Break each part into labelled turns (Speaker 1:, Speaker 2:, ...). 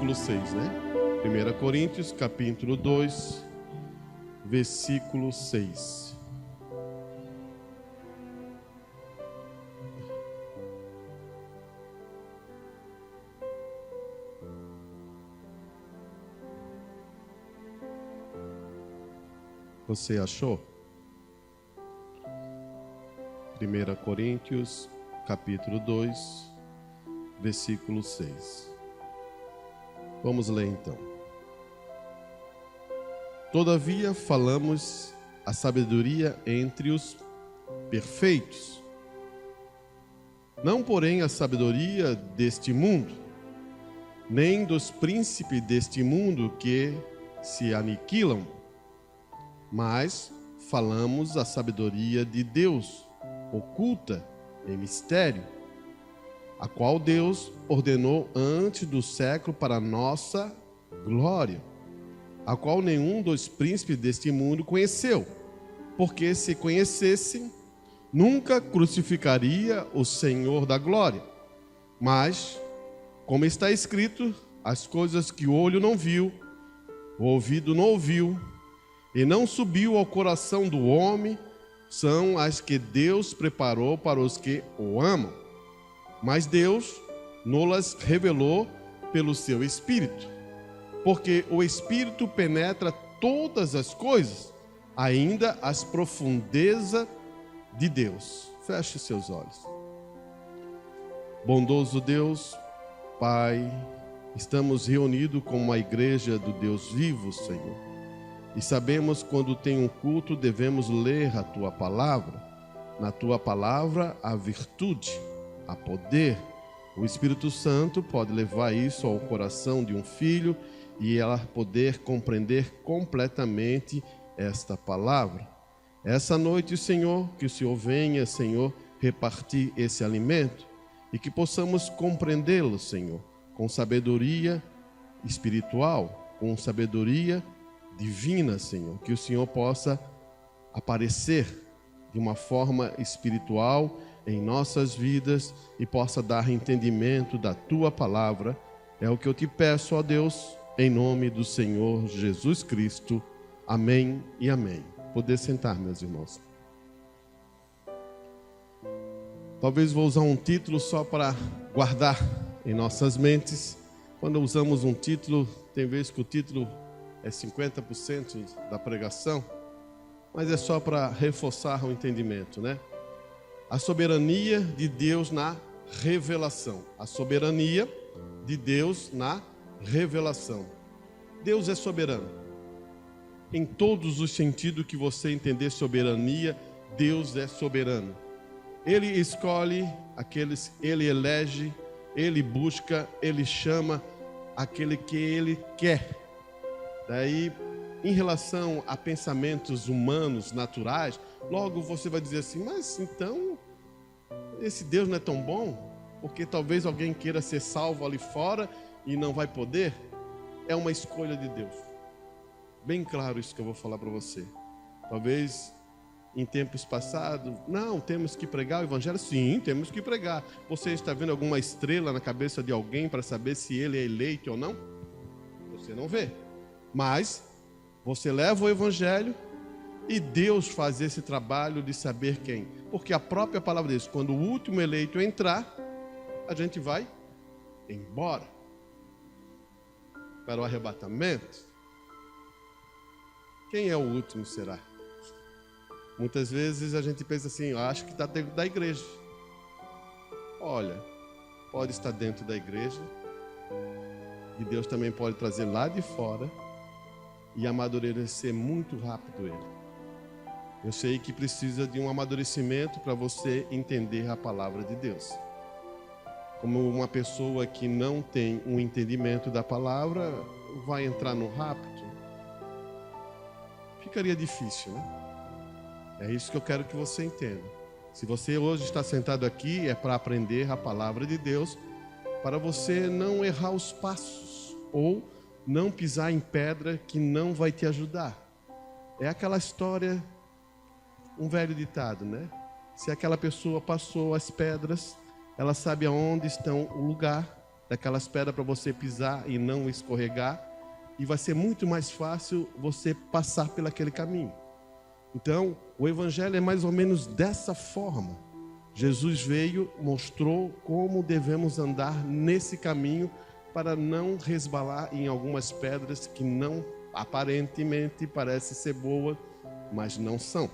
Speaker 1: versículo 6, né? 1 Coríntios, capítulo 2, versículo 6. Você achou? 1 Coríntios, capítulo 2, versículo 6. Vamos ler então. Todavia falamos a sabedoria entre os perfeitos, não porém a sabedoria deste mundo, nem dos príncipes deste mundo que se aniquilam, mas falamos a sabedoria de Deus, oculta em mistério, a qual Deus ordenou antes do século para nossa glória, a qual nenhum dos príncipes deste mundo conheceu, porque se conhecessem, nunca crucificaria o Senhor da glória. Mas, como está escrito, as coisas que o olho não viu, o ouvido não ouviu, e não subiu ao coração do homem, são as que Deus preparou para os que o amam. Mas Deus nos revelou pelo seu Espírito, porque o Espírito penetra todas as coisas, ainda as profundezas de Deus. Feche seus olhos. Bondoso Deus, Pai, estamos reunidos como uma igreja do Deus vivo, Senhor. E sabemos quando tem um culto devemos ler a Tua palavra. Na Tua palavra há virtude, há poder. O Espírito Santo pode levar isso ao coração de um filho e ela poder compreender completamente esta palavra. Essa noite, Senhor, que o Senhor venha, Senhor, repartir esse alimento e que possamos compreendê-lo, Senhor, com sabedoria espiritual, com sabedoria divina, Senhor, que o Senhor possa aparecer de uma forma espiritual em nossas vidas e possa dar entendimento da Tua palavra. É o que eu te peço, ó Deus, em nome do Senhor Jesus Cristo. Amém e amém. Poder sentar, meus irmãos. Talvez vou usar um título só para guardar em nossas mentes. Quando usamos um título, tem vezes que o título é 50% da pregação, mas é só para reforçar o entendimento, né? A soberania de Deus na revelação. A soberania de Deus na revelação. Deus é soberano. Em todos os sentidos que você entender soberania, Deus é soberano. Ele escolhe aqueles, Ele elege, Ele busca, Ele chama aquele que Ele quer. Daí, em relação a pensamentos humanos, naturais, logo você vai dizer assim, mas então, esse Deus não é tão bom? Porque talvez alguém queira ser salvo ali fora e não vai poder? É uma escolha de Deus. Bem claro isso que eu vou falar para você. Talvez em tempos passados, não, temos que pregar o evangelho? Sim, temos que pregar. Você está vendo alguma estrela na cabeça de alguém para saber se ele é eleito ou não? Você não vê. Mas você leva o evangelho e Deus faz esse trabalho de saber quem. Porque a própria palavra diz, quando o último eleito entrar, a gente vai embora para o arrebatamento. Quem é o último será? Muitas vezes a gente pensa assim, eu acho que está dentro da igreja. Olha, pode estar dentro da igreja e Deus também pode trazer lá de fora e amadurecer muito rápido ele. Eu sei que precisa de um amadurecimento para você entender a palavra de Deus. Como uma pessoa que não tem um entendimento da palavra, vai entrar no rápido, ficaria difícil, né? É isso que eu quero que você entenda. Se você hoje está sentado aqui, é para aprender a palavra de Deus, para você não errar os passos, ou não pisar em pedra que não vai te ajudar. É aquela história, um velho ditado, né? Se aquela pessoa passou as pedras, ela sabe aonde estão o lugar daquelas pedras para você pisar e não escorregar, e vai ser muito mais fácil você passar por aquele caminho. Então, o Evangelho é mais ou menos dessa forma. Jesus veio, mostrou como devemos andar nesse caminho para não resbalar em algumas pedras que não aparentemente parecem ser boas, mas não são.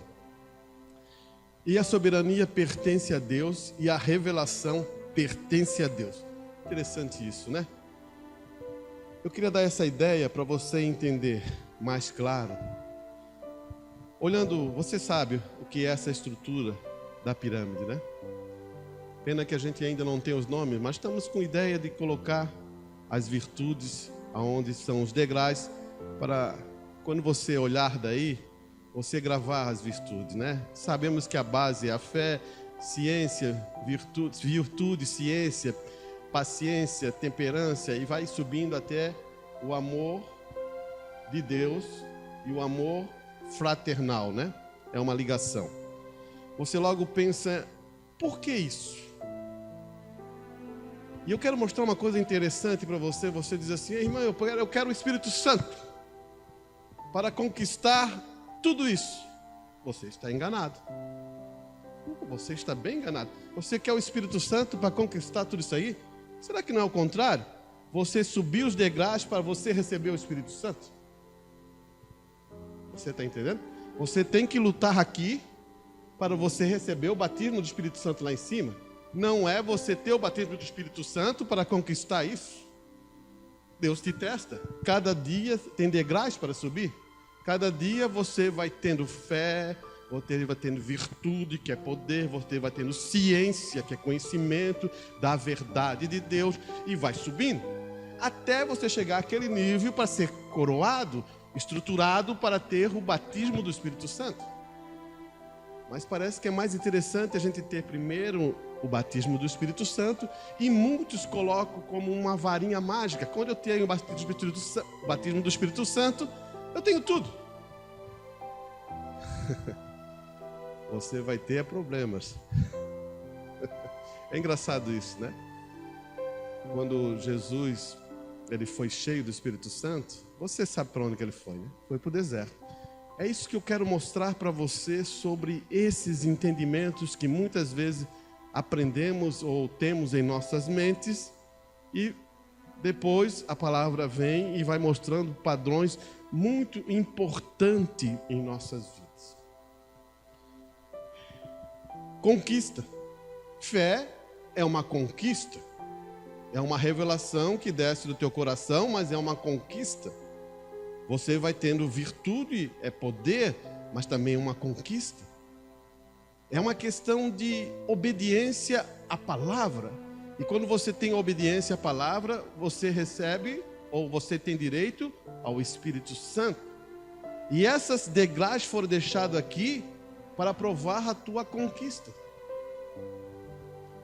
Speaker 1: E a soberania pertence a Deus e a revelação pertence a Deus. Interessante isso, né? Eu queria dar essa ideia para você entender mais claro. Olhando, você sabe o que é essa estrutura da pirâmide, né? Pena que a gente ainda não tem os nomes, mas estamos com ideia de colocar as virtudes aonde são os degraus, para quando você olhar daí, você gravar as virtudes, né? Sabemos que a base é a fé, ciência, virtude, ciência, paciência, temperança, e vai subindo até o amor de Deus e o amor fraternal, né? É uma ligação. Você logo pensa, por que isso? E eu quero mostrar uma coisa interessante para você. Você diz assim, irmão, eu quero o Espírito Santo para conquistar tudo isso. Você está enganado. Você está bem enganado. Você quer o Espírito Santo para conquistar tudo isso aí? Será que não é o contrário? Você subiu os degraus para você receber o Espírito Santo? Você está entendendo? Você tem que lutar aqui para você receber o batismo do Espírito Santo lá em cima. Não é você ter o batismo do Espírito Santo para conquistar isso. Deus te testa. Cada dia tem degraus para subir. Cada dia você vai tendo fé, você vai tendo virtude, que é poder, você vai tendo ciência, que é conhecimento da verdade de Deus, e vai subindo. Até você chegar àquele nível para ser coroado, estruturado para ter o batismo do Espírito Santo. Mas parece que é mais interessante a gente ter primeiro o batismo do Espírito Santo, e muitos colocam como uma varinha mágica. Quando eu tenho o batismo do Espírito Santo, eu tenho tudo. Você vai ter problemas. É engraçado isso, né? Quando Jesus ele foi cheio do Espírito Santo, você sabe para onde que ele foi, né? Foi para o deserto. É isso que eu quero mostrar para você sobre esses entendimentos que muitas vezes aprendemos ou temos em nossas mentes, e depois a palavra vem e vai mostrando padrões muito importantes em nossas vidas. Conquista. Fé é uma conquista. É uma revelação que desce do teu coração, mas é uma conquista. Você vai tendo virtude, é poder, mas também uma conquista. É uma questão de obediência à palavra. E quando você tem obediência à palavra, você recebe, ou você tem direito ao Espírito Santo. E essas degraus foram deixados aqui para provar a tua conquista.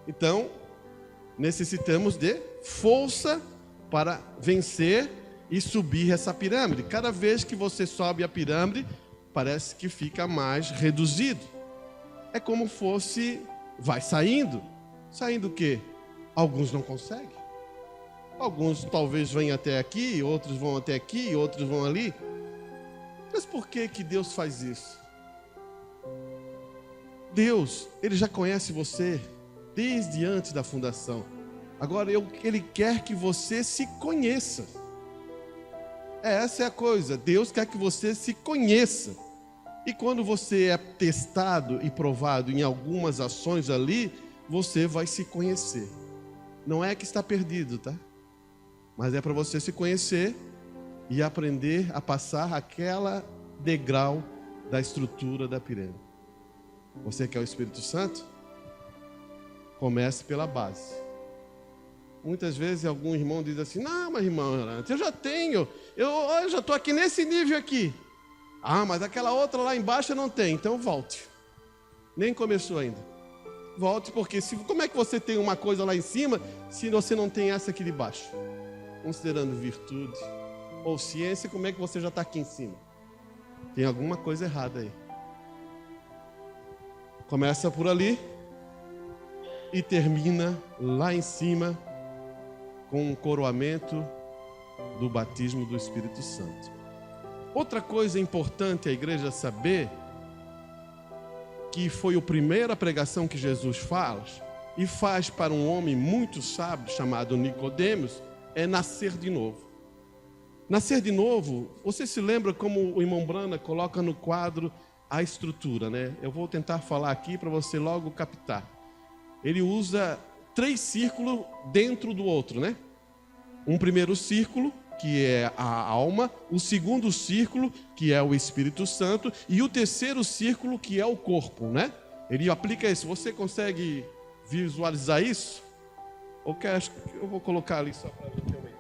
Speaker 1: Então, necessitamos de força para vencer e subir essa pirâmide. Cada vez que você sobe a pirâmide, parece que fica mais reduzido. É como fosse, vai saindo. Saindo o quê? Alguns não conseguem. Alguns talvez venham até aqui, outros vão até aqui, outros vão ali. Mas por que Deus faz isso? Deus, Ele já conhece você desde antes da fundação. Agora, Ele quer que você se conheça. Essa é a coisa. Deus quer que você se conheça. E quando você é testado e provado em algumas ações ali, você vai se conhecer. Não é que está perdido, tá? Mas é para você se conhecer e aprender a passar aquela degrau da estrutura da pirâmide. Você quer o Espírito Santo? Comece pela base. Muitas vezes algum irmão diz assim, não, mas irmão, eu já tenho, eu já estou aqui nesse nível aqui. Ah, mas aquela outra lá embaixo eu não tenho, então volte. Nem começou ainda. Volte, porque como é que você tem uma coisa lá em cima se você não tem essa aqui de baixo? Considerando virtude ou ciência, como é que você já está aqui em cima? Tem alguma coisa errada aí. Começa por ali e termina lá em cima com o coroamento do batismo do Espírito Santo. Outra coisa importante a igreja saber, que foi a primeira pregação que Jesus faz, e faz para um homem muito sábio chamado Nicodemos, é nascer de novo. Nascer de novo, você se lembra como o irmão Brana coloca no quadro a estrutura, né? Eu vou tentar falar aqui para você logo captar. Ele usa 3 círculos dentro do outro, né? Um primeiro círculo, que é a alma, o segundo círculo, que é o Espírito Santo, e o terceiro círculo, que é o corpo, né? Ele aplica isso. Você consegue visualizar isso? Ou quer, eu vou colocar ali só para a gente ter uma ideia.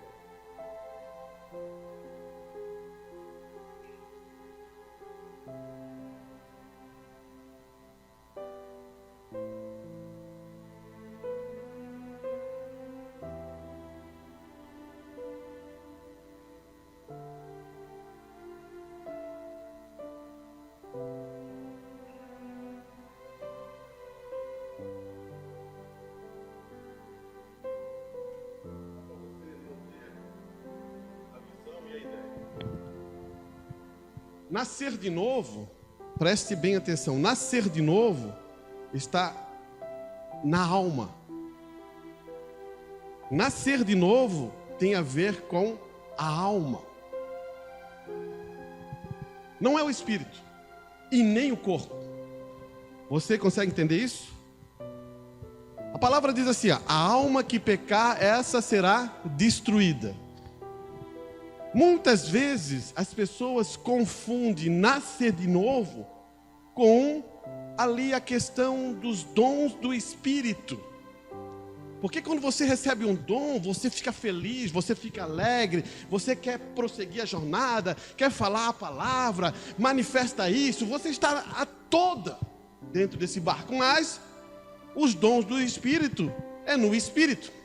Speaker 1: Nascer de novo, preste bem atenção, nascer de novo está na alma. Nascer de novo tem a ver com a alma. Não é o espírito e nem o corpo. Você consegue entender isso? A palavra diz assim, a alma que pecar, essa será destruída. Muitas vezes as pessoas confundem nascer de novo com ali a questão dos dons do Espírito. Porque quando você recebe um dom, você fica feliz, você fica alegre, você quer prosseguir a jornada, quer falar a palavra, manifesta isso, você está a toda dentro desse barco. Mas os dons do Espírito é no Espírito.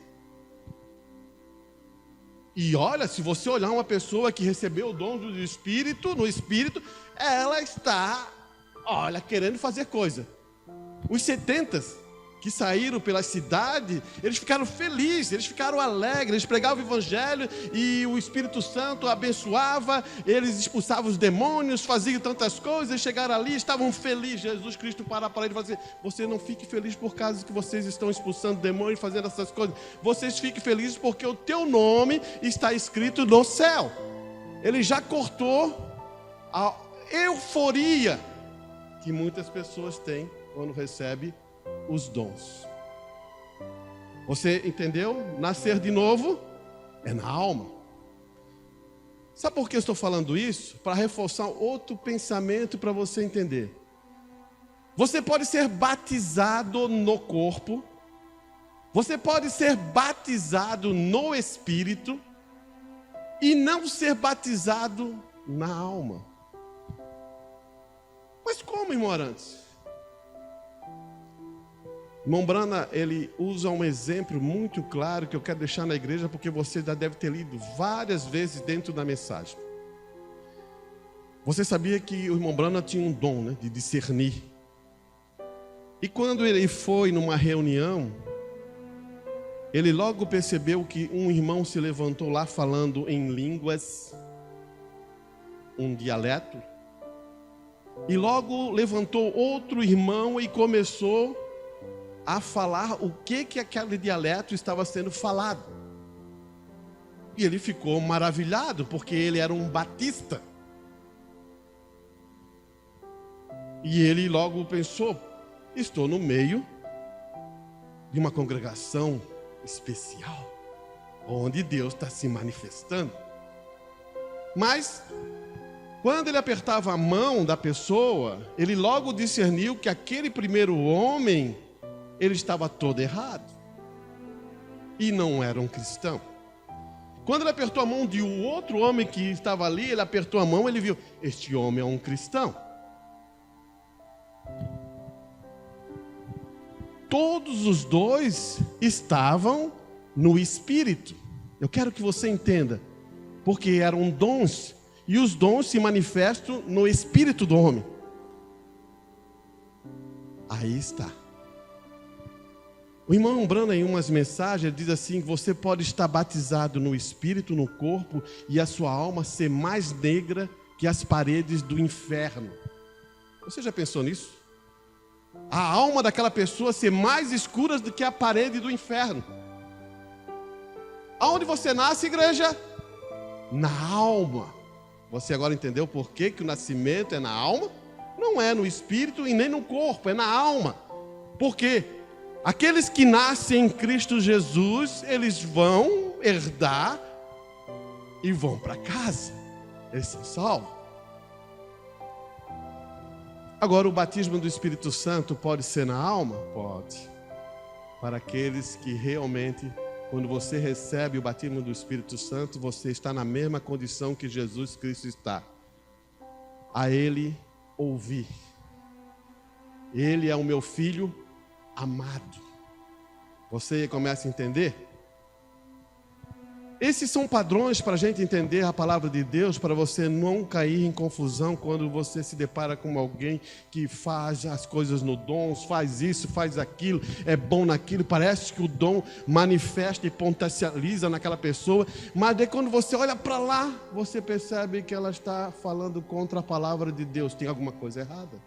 Speaker 1: E olha, se você olhar uma pessoa que recebeu o dom do Espírito, no Espírito, ela está, olha, querendo fazer coisa. Os 70 que saíram pela cidade, eles ficaram felizes, eles ficaram alegres, eles pregavam o Evangelho e o Espírito Santo abençoava, eles expulsavam os demônios, faziam tantas coisas, chegaram ali, estavam felizes. Jesus Cristo para ele e falou assim, você não fique feliz por causa que vocês estão expulsando demônios e fazendo essas coisas, vocês fiquem felizes porque o teu nome está escrito no céu. Ele já cortou a euforia que muitas pessoas têm quando recebem os dons. Você entendeu? Nascer de novo é na alma. Sabe por que eu estou falando isso? Para reforçar outro pensamento para você entender. Você pode ser batizado no corpo, você pode ser batizado no Espírito e não ser batizado na alma. Mas como, irmão Arantes? Irmão Brana, ele usa um exemplo muito claro que eu quero deixar na igreja, porque você já deve ter lido várias vezes dentro da mensagem. Você sabia que o irmão Brana tinha um dom, né, de discernir. E quando ele foi numa reunião, ele logo percebeu que um irmão se levantou lá falando em línguas, um dialeto. E logo levantou outro irmão e começou a falar o que aquele dialeto estava sendo falado. E ele ficou maravilhado, porque ele era um batista. E ele logo pensou, estou no meio de uma congregação especial, onde Deus está se manifestando. Mas, quando ele apertava a mão da pessoa, ele logo discerniu que aquele primeiro homem, ele estava todo errado e não era um cristão. Quando ele apertou a mão de um outro homem que estava ali, ele apertou a mão, ele viu, este homem é um cristão. Todos os dois estavam no Espírito. Eu quero que você entenda, porque eram dons, e os dons se manifestam no Espírito do homem. Aí está. O irmão Branham, em umas mensagens, ele diz assim: você pode estar batizado no espírito, no corpo, e a sua alma ser mais negra que as paredes do inferno. Você já pensou nisso? A alma daquela pessoa ser mais escura do que a parede do inferno. Aonde você nasce, igreja? Na alma. Você agora entendeu por que o nascimento é na alma? Não é no espírito e nem no corpo, é na alma. Por quê? Aqueles que nascem em Cristo Jesus, eles vão herdar e vão para casa. Eles são salvos. Agora, o batismo do Espírito Santo pode ser na alma? Pode. Para aqueles que realmente, quando você recebe o batismo do Espírito Santo, você está na mesma condição que Jesus Cristo está. A Ele ouvir. Ele é o meu filho amado. Você começa a entender? Esses são padrões para a gente entender a palavra de Deus, para você não cair em confusão quando você se depara com alguém que faz as coisas no dom, faz isso, faz aquilo, é bom naquilo, parece que o dom manifesta e potencializa naquela pessoa, mas daí quando você olha para lá, você percebe que ela está falando contra a palavra de Deus. Tem alguma coisa errada.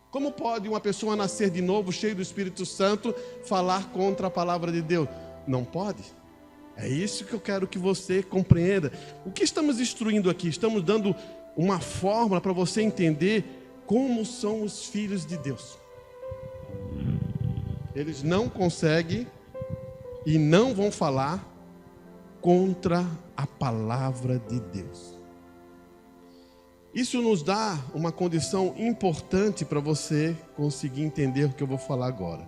Speaker 1: Como pode uma pessoa nascer de novo, cheio do Espírito Santo, falar contra a palavra de Deus? Não pode. É isso que eu quero que você compreenda. O que estamos instruindo aqui? Estamos dando uma fórmula para você entender como são os filhos de Deus. Eles não conseguem e não vão falar contra a palavra de Deus. Isso nos dá uma condição importante para você conseguir entender o que eu vou falar agora.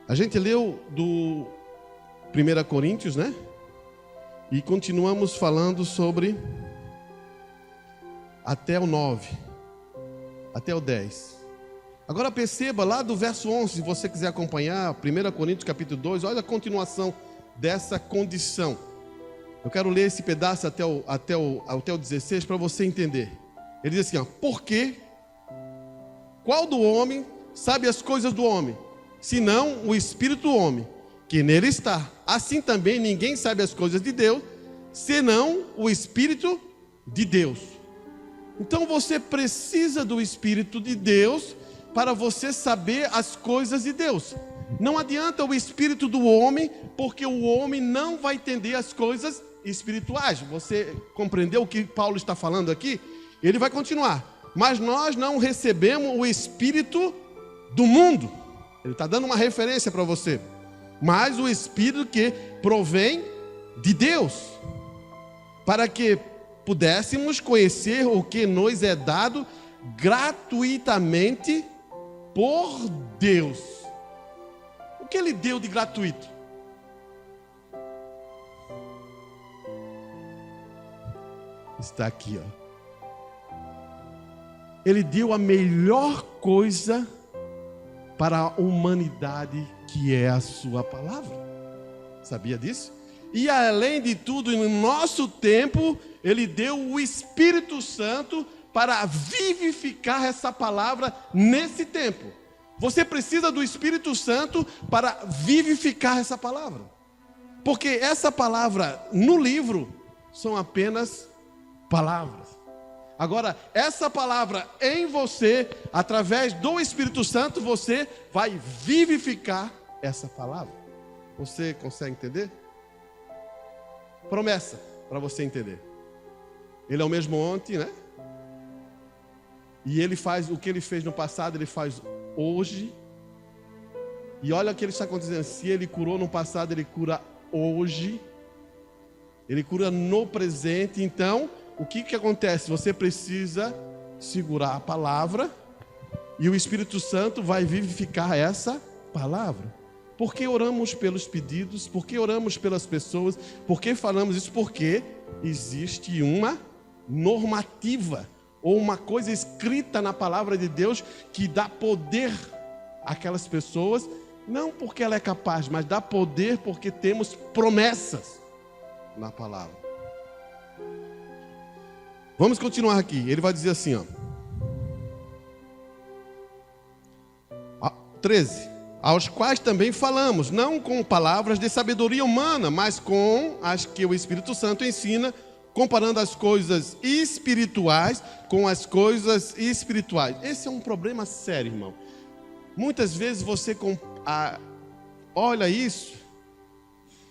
Speaker 1: A gente leu do 1 Coríntios, né? E continuamos falando sobre até o 9, até o 10. Agora perceba lá do verso 11, se você quiser acompanhar, 1 Coríntios capítulo 2, olha a continuação dessa condição. Eu quero ler esse pedaço até o 16 para você entender. Ele diz assim, ó: porque qual do homem sabe as coisas do homem, senão o espírito do homem, que nele está? Assim também ninguém sabe as coisas de Deus, senão o Espírito de Deus. Então você precisa do Espírito de Deus para você saber as coisas de Deus. Não adianta o Espírito do homem, porque o homem não vai entender as coisas espirituais. Você compreendeu o que Paulo está falando aqui? Ele vai continuar. Mas nós não recebemos o Espírito do mundo. Ele está dando uma referência para você. Mas o Espírito que provém de Deus, para que pudéssemos conhecer o que nos é dado gratuitamente por Deus. O que Ele deu de gratuito? Está aqui, ó. Ele deu a melhor coisa para a humanidade, que é a sua palavra. Sabia disso? E além de tudo, no nosso tempo, Ele deu o Espírito Santo para vivificar essa palavra nesse tempo. Você precisa do Espírito Santo para vivificar essa palavra. Porque essa palavra no livro são apenas palavras. Agora, essa palavra em você, através do Espírito Santo, você vai vivificar essa palavra. Você consegue entender? Promessa para você entender. Ele é o mesmo ontem, né? E Ele faz o que Ele fez no passado, Ele faz hoje. E olha o que Ele está acontecendo. Se Ele curou no passado, Ele cura hoje. Ele cura no presente. Então, o que acontece? Você precisa segurar a palavra e o Espírito Santo vai vivificar essa palavra. Por que oramos pelos pedidos? Por que oramos pelas pessoas? Por que falamos isso? Porque existe uma normativa ou uma coisa escrita na palavra de Deus que dá poder àquelas pessoas, não porque ela é capaz, mas dá poder porque temos promessas na palavra. Vamos continuar aqui. Ele vai dizer assim, ó. 13. aos quais também falamos, não com palavras de sabedoria humana, mas com as que o Espírito Santo ensina, comparando as coisas espirituais com as coisas espirituais. Esse é um problema sério, irmão. Muitas vezes você olha isso,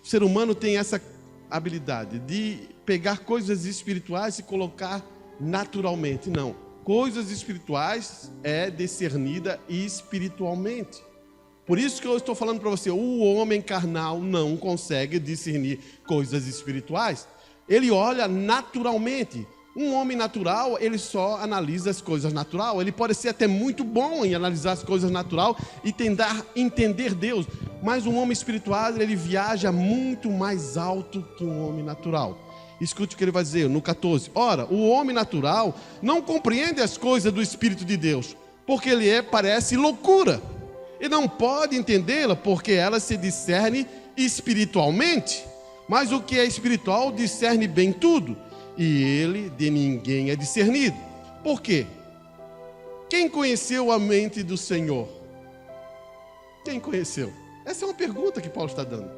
Speaker 1: o ser humano tem essa habilidade de pegar coisas espirituais e colocar naturalmente. Não, coisas espirituais é discernida espiritualmente. Por isso que eu estou falando para você, o homem carnal não consegue discernir coisas espirituais. Ele olha naturalmente. Um homem natural, ele só analisa as coisas naturais. Ele pode ser até muito bom em analisar as coisas naturais e tentar entender Deus. Mas um homem espiritual, ele viaja muito mais alto que um homem natural. Escute o que ele vai dizer no 14. Ora, o homem natural não compreende as coisas do Espírito de Deus, porque parece loucura. E não pode entendê-la, porque ela se discerne espiritualmente. Mas o que é espiritual discerne bem tudo. E ele de ninguém é discernido. Por quê? Quem conheceu a mente do Senhor? Quem conheceu? Essa é uma pergunta que Paulo está dando.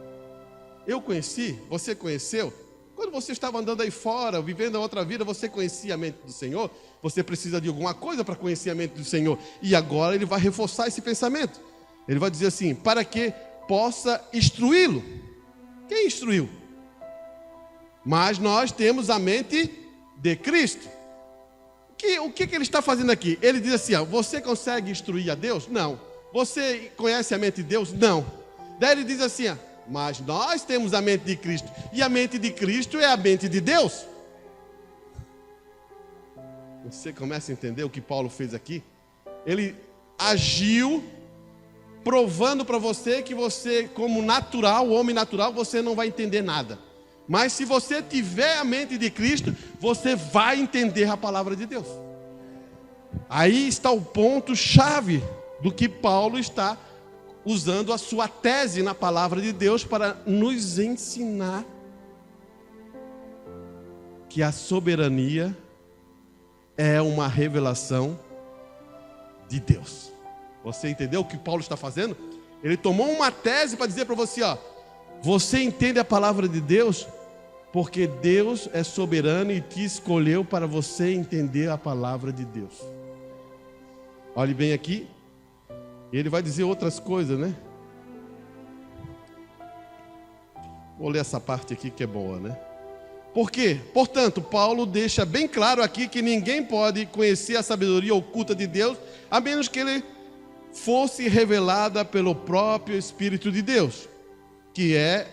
Speaker 1: Eu conheci? Você conheceu? Quando você estava andando aí fora, vivendo a outra vida, você conhecia a mente do Senhor? Você precisa de alguma coisa para conhecer a mente do Senhor. E agora ele vai reforçar esse pensamento. Ele vai dizer assim, para que possa instruí-lo. Quem instruiu? Mas nós temos a mente de Cristo. O que ele está fazendo aqui? Ele diz assim, você consegue instruir a Deus? Não. Você conhece a mente de Deus? Não. Daí ele diz assim, mas nós temos a mente de Cristo. E a mente de Cristo é a mente de Deus. Você começa a entender o que Paulo fez aqui? Ele agiu provando para você que você, como natural, homem natural, você não vai entender nada. Mas se você tiver a mente de Cristo, você vai entender a palavra de Deus. Aí está o ponto chave do que Paulo está usando a sua tese na palavra de Deus para nos ensinar que a soberania é uma revelação de Deus. Você entendeu o que Paulo está fazendo? Ele tomou uma tese para dizer para você, você entende a palavra de Deus? Porque Deus é soberano e te escolheu para você entender a palavra de Deus. Olhe bem aqui. Ele vai dizer outras coisas, né? Vou ler essa parte aqui que é boa, né? Por quê? Portanto, Paulo deixa bem claro aqui que ninguém pode conhecer a sabedoria oculta de Deus, a menos que ele fosse revelada pelo próprio Espírito de Deus, que é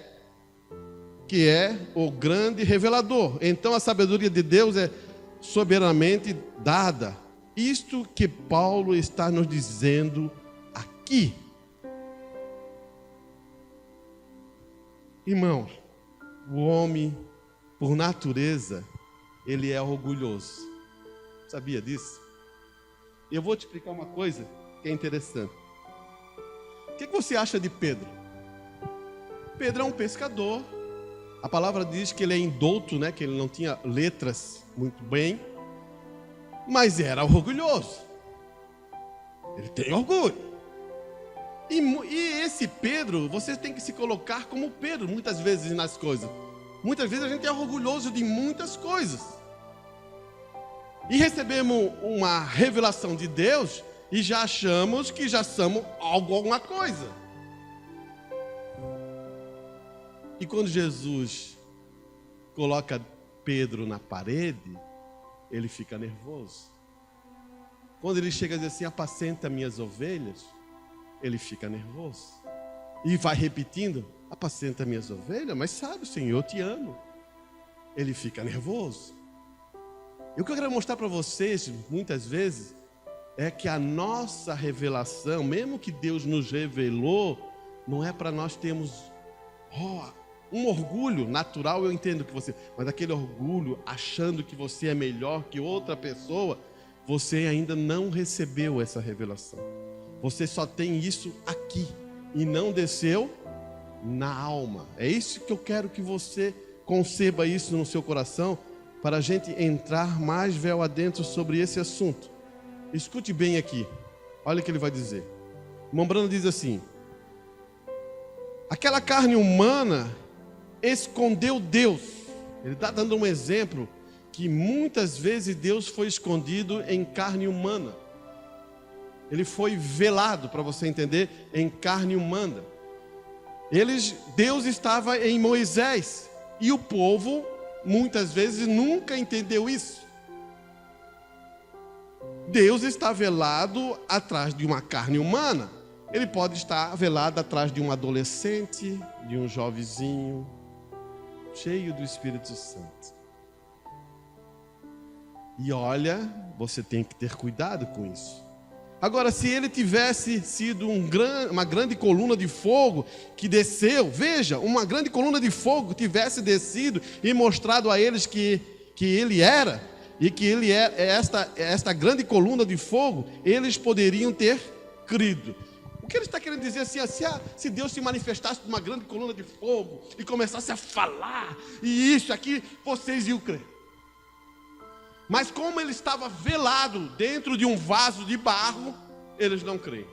Speaker 1: o grande revelador. Então a sabedoria de Deus é soberanamente dada. Isto que Paulo está nos dizendo aqui. Irmãos, o homem, por natureza, ele é orgulhoso. Sabia disso? Eu vou te explicar uma coisa que é interessante. O que você acha de Pedro? Pedro é um pescador. A palavra diz que ele é indouto, né? Que ele não tinha letras muito bem, mas era orgulhoso. Ele tem orgulho. E esse Pedro, você tem que se colocar como Pedro muitas vezes nas coisas. Muitas vezes a gente é orgulhoso de muitas coisas. E recebemos uma revelação de Deus e já achamos que já somos alguma coisa. E quando Jesus coloca Pedro na parede, ele fica nervoso. Quando ele chega a dizer assim, apacenta minhas ovelhas, ele fica nervoso. E vai repetindo, apacenta minhas ovelhas, mas sabe, Senhor, eu te amo. Ele fica nervoso. E o que eu quero mostrar para vocês, muitas vezes, é que a nossa revelação, mesmo que Deus nos revelou, não é para nós termos um orgulho natural, eu entendo que você, mas aquele orgulho achando que você é melhor que outra pessoa, você ainda não recebeu essa revelação. Você só tem isso aqui e não desceu na alma. É isso que eu quero que você conceba isso no seu coração, para a gente entrar mais véu adentro sobre esse assunto. Escute bem aqui. Olha o que ele vai dizer. Irmão Brando diz assim: Aquela carne humana escondeu Deus. Ele está dando um exemplo que muitas vezes Deus foi escondido em carne humana. Ele foi velado, para você entender, em carne humana. Deus estava em Moisés e o povo muitas vezes nunca entendeu isso. Deus está velado atrás de uma carne humana. Ele pode estar velado atrás de um adolescente, de um jovenzinho, cheio do Espírito Santo. E olha, você tem que ter cuidado com isso. Agora, se ele tivesse sido uma grande coluna de fogo que desceu, veja, uma grande coluna de fogo tivesse descido e mostrado a eles que ele era, e que ele é esta grande coluna de fogo, eles poderiam ter crido. O que ele está querendo dizer assim, se Deus se manifestasse numa grande coluna de fogo e começasse a falar, e isso aqui, vocês iam crer. Mas como ele estava velado dentro de um vaso de barro, eles não creem.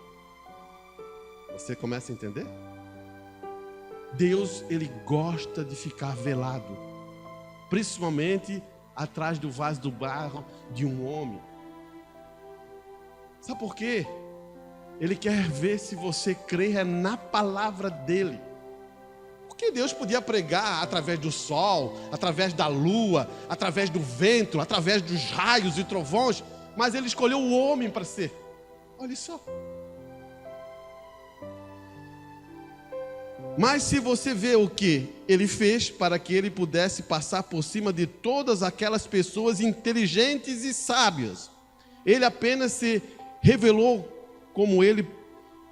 Speaker 1: Você começa a entender? Deus, ele gosta de ficar velado, principalmente atrás do vaso do barro de um homem. Sabe por quê? Ele quer ver se você crê na palavra dele. Porque Deus podia pregar através do sol, através da lua, através do vento, através dos raios e trovões, mas ele escolheu o homem para ser. Olha só. Mas se você vê o que ele fez para que ele pudesse passar por cima de todas aquelas pessoas inteligentes e sábias, ele apenas se revelou como ele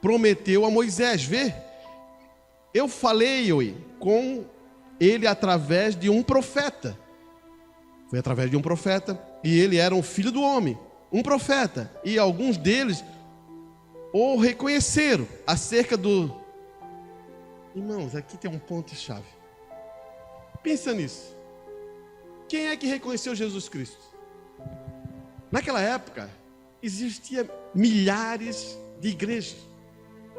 Speaker 1: prometeu a Moisés. Vê? Eu falei com ele através de um profeta. Foi através de um profeta. E ele era um filho do homem, um profeta. E alguns deles o reconheceram acerca do... Irmãos, aqui tem um ponto-chave. Pensa nisso. Quem é que reconheceu Jesus Cristo? Naquela época, existia milhares de igrejas.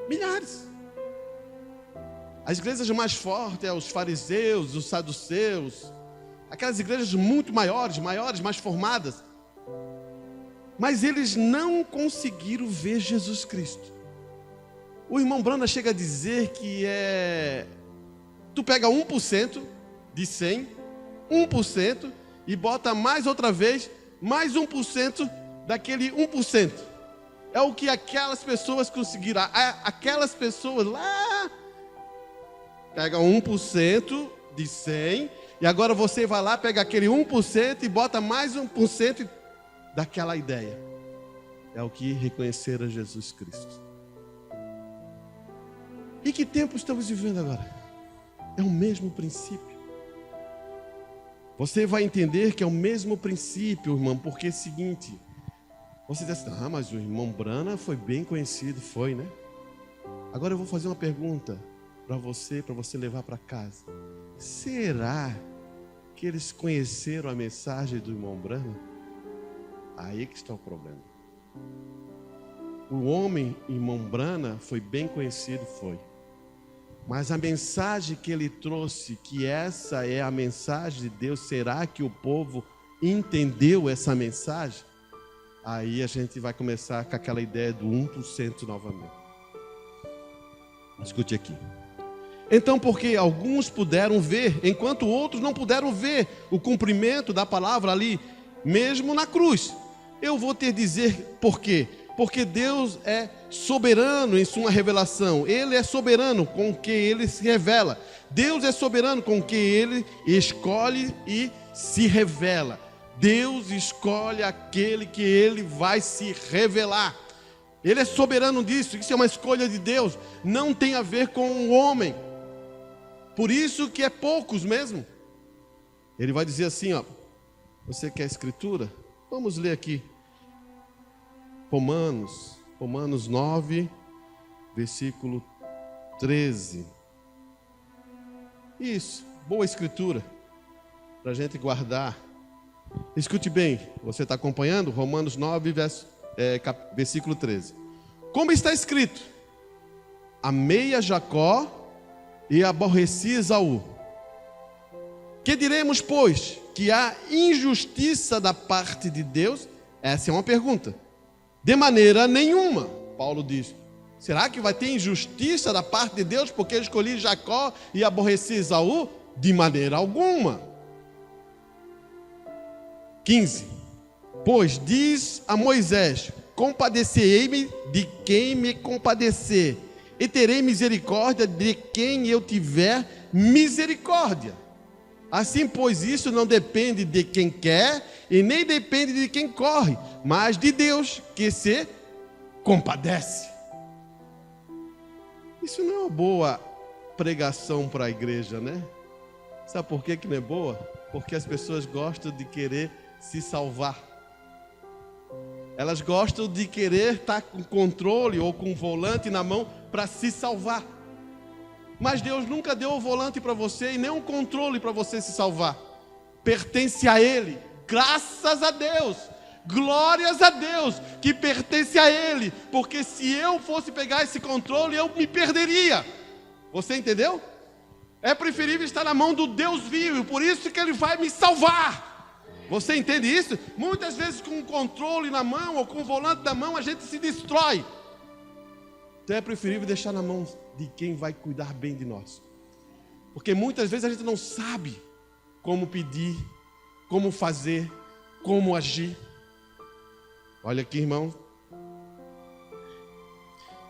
Speaker 1: Milhares. As igrejas mais fortes, os fariseus, os saduceus, aquelas igrejas muito maiores, mais formadas. Mas eles não conseguiram ver Jesus Cristo. O irmão Brana chega a dizer que tu pega 1% de 100, 1%, e bota mais outra vez, mais 1% daquele 1%. É o que aquelas pessoas conseguiram. Aquelas pessoas lá... Pega 1% de 100, e agora você vai lá, pega aquele 1% e bota mais 1% daquela ideia. É o que reconheceram Jesus Cristo. E que tempo estamos vivendo agora? É o mesmo princípio. Você vai entender que é o mesmo princípio, irmão, porque é o seguinte, você diz assim, mas o irmão Brana foi bem conhecido, foi, né? Agora eu vou fazer uma pergunta para você levar para casa. Será que eles conheceram a mensagem do irmão Brana? Aí que está o problema. O homem, irmão Brana, foi bem conhecido, foi. Mas a mensagem que ele trouxe, que essa é a mensagem de Deus, será que o povo entendeu essa mensagem? Aí a gente vai começar com aquela ideia do 1% novamente. Escute aqui. Então, porque alguns puderam ver, enquanto outros não puderam ver o cumprimento da palavra ali, mesmo na cruz. Eu vou te dizer por quê. Porque Deus é soberano em sua revelação. Ele é soberano com o que ele se revela. Deus é soberano com o que ele escolhe e se revela. Deus escolhe aquele que ele vai se revelar. Ele é soberano disso. Isso é uma escolha de Deus. Não tem a ver com o homem. Por isso que é poucos mesmo. Ele vai dizer assim, você quer escritura? Vamos ler aqui. Romanos 9, versículo 13. Isso, boa escritura, para a gente guardar. Escute bem, você está acompanhando? Romanos 9, versículo 13. Como está escrito, amei a Jacó e aborreci Esaú. Que diremos, pois? Que há injustiça da parte de Deus? Essa é uma pergunta. De maneira nenhuma, Paulo diz. Será que vai ter injustiça da parte de Deus porque eu escolhi Jacó e aborreci Esaú? De maneira alguma. 15. Pois diz a Moisés: compadecerei-me de quem me compadecer, e terei misericórdia de quem eu tiver misericórdia. Assim, pois, isso não depende de quem quer e nem depende de quem corre, mas de Deus que se compadece. Isso não é uma boa pregação para a igreja, né? Sabe por que não é boa? Porque as pessoas gostam de querer se salvar. Elas gostam de querer estar com controle ou com o volante na mão para se salvar. Mas Deus nunca deu o volante para você e nem um controle para você se salvar. Pertence a Ele. Graças a Deus. Glórias a Deus que pertence a Ele. Porque se eu fosse pegar esse controle, eu me perderia. Você entendeu? É preferível estar na mão do Deus vivo. Por isso que Ele vai me salvar. Você entende isso? Muitas vezes com o controle na mão ou com o volante na mão, a gente se destrói. Então é preferível deixar na mão de quem vai cuidar bem de nós. Porque muitas vezes a gente não sabe como pedir, como fazer, como agir. Olha aqui, irmão.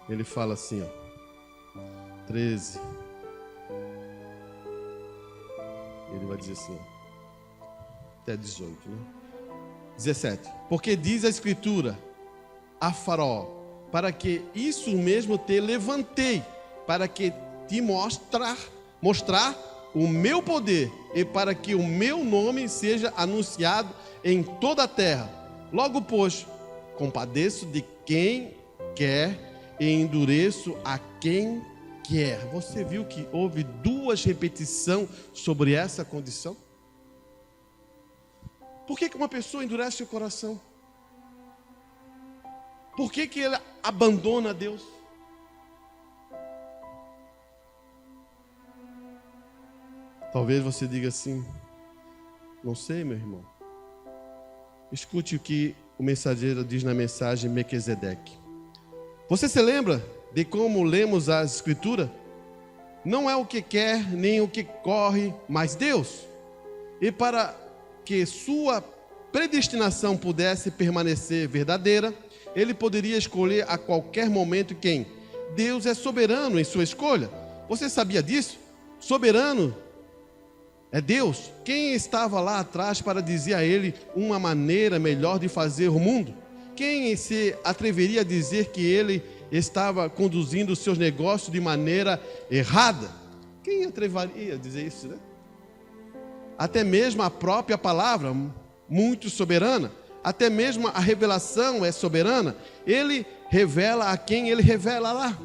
Speaker 1: Ele fala assim, ó, 13. Ele vai dizer assim, ó, até 18, né? 17. Porque diz a Escritura a Faraó: para que isso mesmo te levantei, para que te mostrar o meu poder e para que o meu nome seja anunciado em toda a terra. Logo, pois, compadeço de quem quer e endureço a quem quer. Você viu que houve duas repetições sobre essa condição? Por que uma pessoa endurece o coração? Por que ela abandona Deus? Talvez você diga assim: não sei, meu irmão. Escute o que o mensageiro diz na mensagem Melquisedeque. Você se lembra de como lemos a Escritura? Não é o que quer, nem o que corre, mas Deus. E para que sua predestinação pudesse permanecer verdadeira, Ele poderia escolher a qualquer momento quem? Deus é soberano em sua escolha. Você sabia disso? Soberano é Deus. Quem estava lá atrás para dizer a Ele uma maneira melhor de fazer o mundo? Quem se atreveria a dizer que Ele estava conduzindo os seus negócios de maneira errada? Quem atreveria a dizer isso, né? Até mesmo a própria palavra, muito soberana, até mesmo a revelação é soberana. Ele revela a quem Ele revela lá.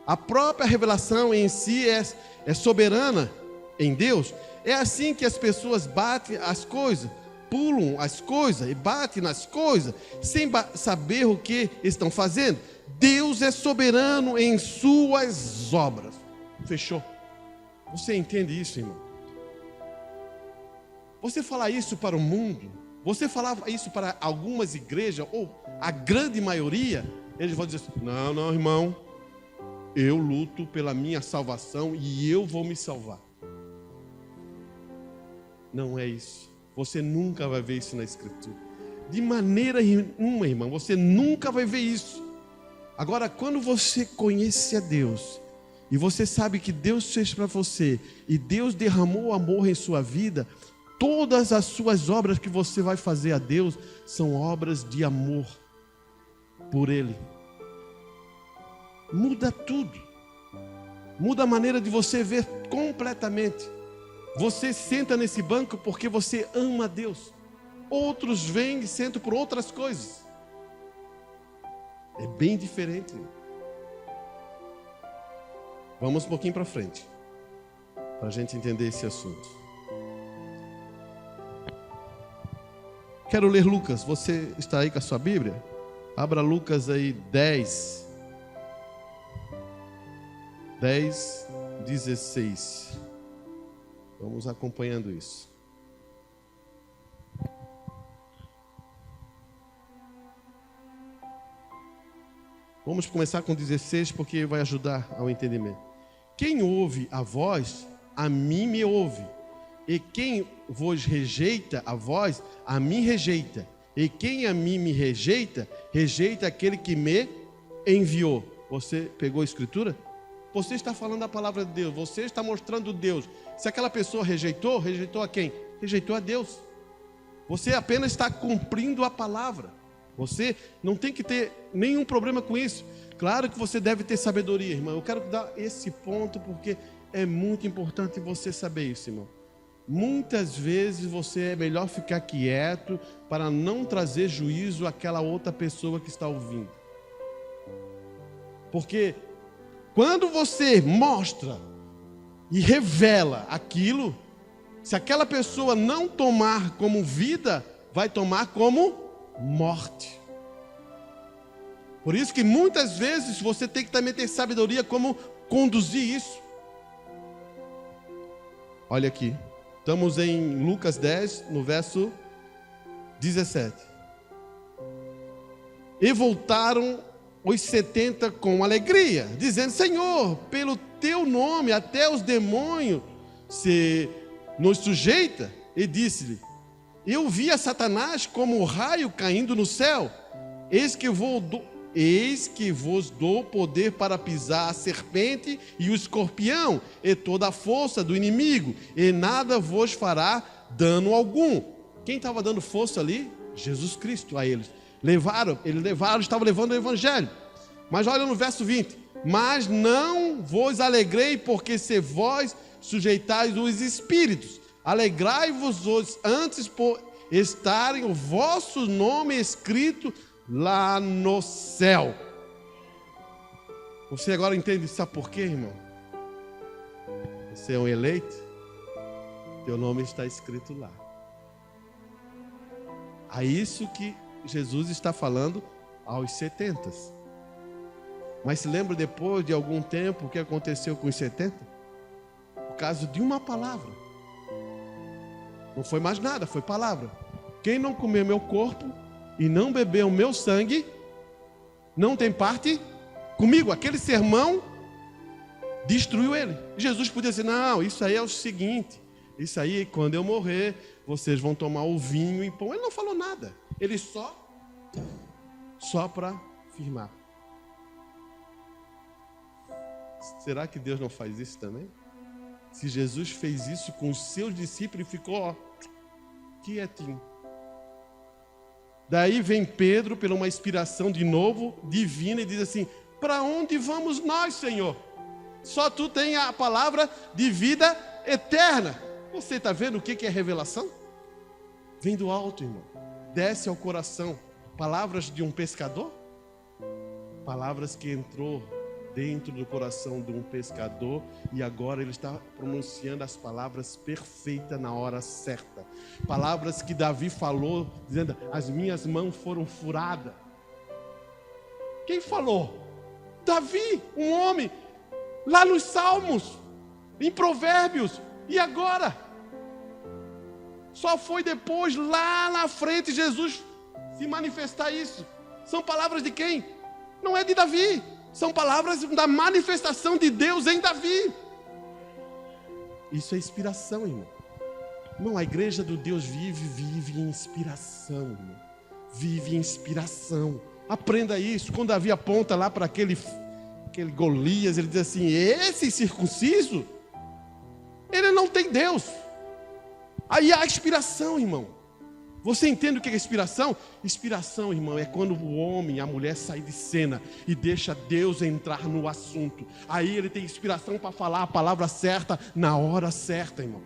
Speaker 1: A própria revelação em si é soberana em Deus. É assim que as pessoas batem as coisas, pulam as coisas e batem nas coisas, sem saber o que estão fazendo. Deus é soberano em suas obras. Fechou? Você entende isso, irmão? Você fala isso para o mundo, você falava isso para algumas igrejas, ou a grande maioria, eles vão dizer assim: não, irmão, eu luto pela minha salvação e eu vou me salvar. Não é isso. Você nunca vai ver isso na Escritura. De maneira nenhuma, irmão, você nunca vai ver isso. Agora, quando você conhece a Deus, e você sabe que Deus fez para você, e Deus derramou amor em sua vida, todas as suas obras que você vai fazer a Deus são obras de amor por Ele. Muda tudo. Muda a maneira de você ver completamente. Você senta nesse banco porque você ama a Deus. Outros vêm e sentam por outras coisas. É bem diferente. Vamos um pouquinho para frente, para a gente entender esse assunto. Quero ler Lucas. Você está aí com a sua Bíblia? Abra Lucas aí 10. 10 16. Vamos acompanhando isso. Vamos começar com 16, porque vai ajudar ao entendimento. Quem ouve a voz, a mim me ouve. E quem vos rejeita a vós, a mim rejeita. E quem a mim me rejeita, rejeita aquele que me enviou. Você pegou a escritura? Você está falando a palavra de Deus. Você está mostrando Deus. Se aquela pessoa rejeitou, rejeitou a quem? Rejeitou a Deus. Você apenas está cumprindo a palavra. Você não tem que ter nenhum problema com isso. Claro que você deve ter sabedoria, irmão. Eu quero dar esse ponto porque é muito importante você saber isso, irmão. Muitas vezes você é melhor ficar quieto para não trazer juízo àquela outra pessoa que está ouvindo. Porque quando você mostra e revela aquilo, se aquela pessoa não tomar como vida, vai tomar como morte. Por isso que muitas vezes você tem que também ter sabedoria como conduzir isso. Olha aqui, estamos em Lucas 10, no verso 17. E voltaram os 70 com alegria, dizendo: Senhor, pelo teu nome até os demônios se nos sujeita. E disse-lhe: eu vi a Satanás como um raio caindo no céu. Eis que vos dou poder para pisar a serpente e o escorpião, e toda a força do inimigo, e nada vos fará dano algum. Quem estava dando força ali? Jesus Cristo a eles. Estavam levando o evangelho. Mas olha no verso 20. Mas não vos alegrei, porque se vós sujeitais os espíritos, alegrai-vos antes por estarem o vosso nome escrito lá no céu. Você agora entende, sabe por quê, irmão? Você é um eleito, teu nome está escrito lá. É isso que Jesus está falando aos 70. Mas se lembra depois de algum tempo o que aconteceu com os 70? Por causa de uma palavra. Não foi mais nada, foi palavra. Quem não comer meu corpo e não beber o meu sangue, não tem parte comigo. Aquele sermão destruiu ele. Jesus podia dizer: não, isso aí é o seguinte, isso aí quando eu morrer, vocês vão tomar o vinho e pão. Ele não falou nada. Ele só para firmar. Será que Deus não faz isso também? Se Jesus fez isso com os seus discípulos e ficou quietinho. Daí vem Pedro, pela uma inspiração de novo, divina, e diz assim: para onde vamos nós, Senhor? Só tu tem a palavra de vida eterna. Você está vendo o que é revelação? Vem do alto, irmão. Desce ao coração. Palavras de um pescador? Palavras que entrou dentro do coração de um pescador, e agora ele está pronunciando as palavras perfeitas na hora certa. Palavras que Davi falou, dizendo: as minhas mãos foram furadas. Quem falou? Davi, um homem, lá nos Salmos, em Provérbios. E agora? Só foi depois, lá na frente, Jesus se manifestar isso. São palavras de quem? Não é de Davi. São palavras da manifestação de Deus em Davi. Isso é inspiração, irmão. Irmão, a igreja do Deus vive em inspiração, irmão. Vive em inspiração. Aprenda isso. Quando Davi aponta lá para aquele Golias, ele diz assim: esse circunciso, ele não tem Deus. Aí há inspiração, irmão. Você entende o que é inspiração? Inspiração, irmão, é quando o homem, a mulher sai de cena e deixa Deus entrar no assunto. Aí ele tem inspiração para falar a palavra certa na hora certa, irmão.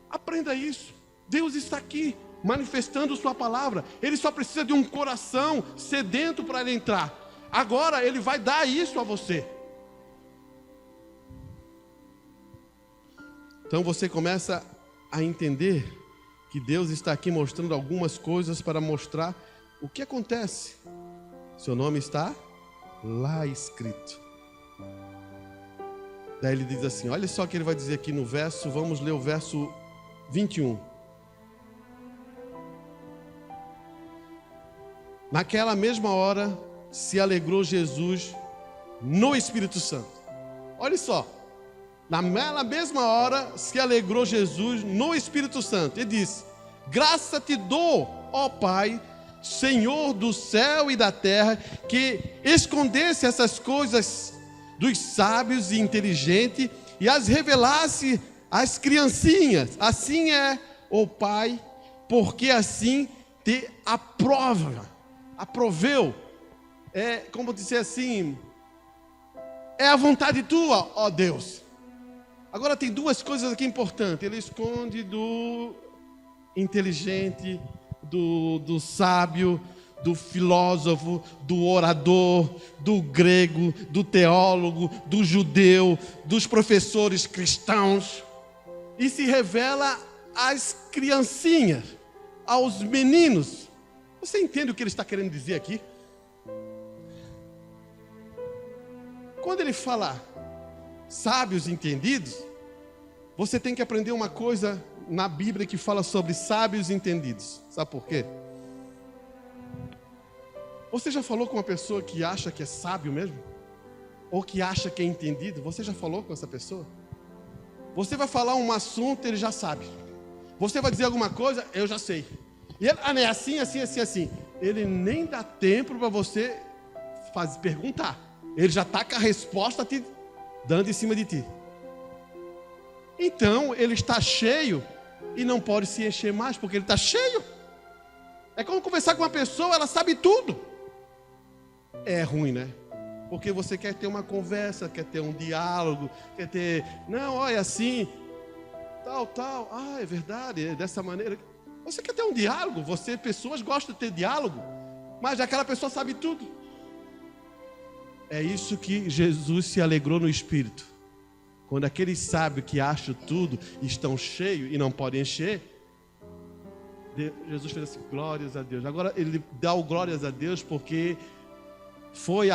Speaker 1: Aprenda isso. Deus está aqui manifestando sua palavra. Ele só precisa de um coração sedento para ele entrar. Agora ele vai dar isso a você. Então você começa a entender que Deus está aqui mostrando algumas coisas para mostrar o que acontece. Seu nome está lá escrito. Daí ele diz assim, olha só o que ele vai dizer aqui no verso, vamos ler o verso 21. Naquela mesma hora se alegrou Jesus no Espírito Santo. Olha só, naquela mesma hora se alegrou Jesus no Espírito Santo. Ele disse, graça te dou, ó Pai, Senhor do céu e da terra, que escondesse essas coisas dos sábios e inteligentes e as revelasse às criancinhas. Assim é, ó Pai, porque assim te aproveu. É como dizer assim, é a vontade tua, ó Deus. Agora tem duas coisas aqui importantes. Ele esconde do inteligente, do sábio, do filósofo, do orador, do grego, do teólogo, do judeu, dos professores cristãos, e se revela às criancinhas, aos meninos. Você entende o que ele está querendo dizer aqui? Quando ele fala sábios entendidos, você tem que aprender uma coisa na Bíblia que fala sobre sábios entendidos. Sabe por quê? Você já falou com uma pessoa que acha que é sábio mesmo? Ou que acha que é entendido? Você já falou com essa pessoa? Você vai falar um assunto, ele já sabe. Você vai dizer alguma coisa, eu já sei. E ele, é assim, assim, assim, assim. Ele nem dá tempo para você perguntar. Ele já está com a resposta te dando em cima de ti. Então, ele está cheio e não pode se encher mais, porque ele está cheio. É como conversar com uma pessoa, ela sabe tudo. É ruim, né? Porque você quer ter uma conversa, quer ter um diálogo, quer ter... Não, olha assim, tal. Ah, é verdade, é dessa maneira. Você quer ter um diálogo, pessoas gostam de ter diálogo, mas aquela pessoa sabe tudo. É isso que Jesus se alegrou no Espírito. Quando aqueles sábios que acham tudo estão cheios e não podem encher, Jesus fez assim, glórias a Deus. Agora ele dá o glórias a Deus porque foi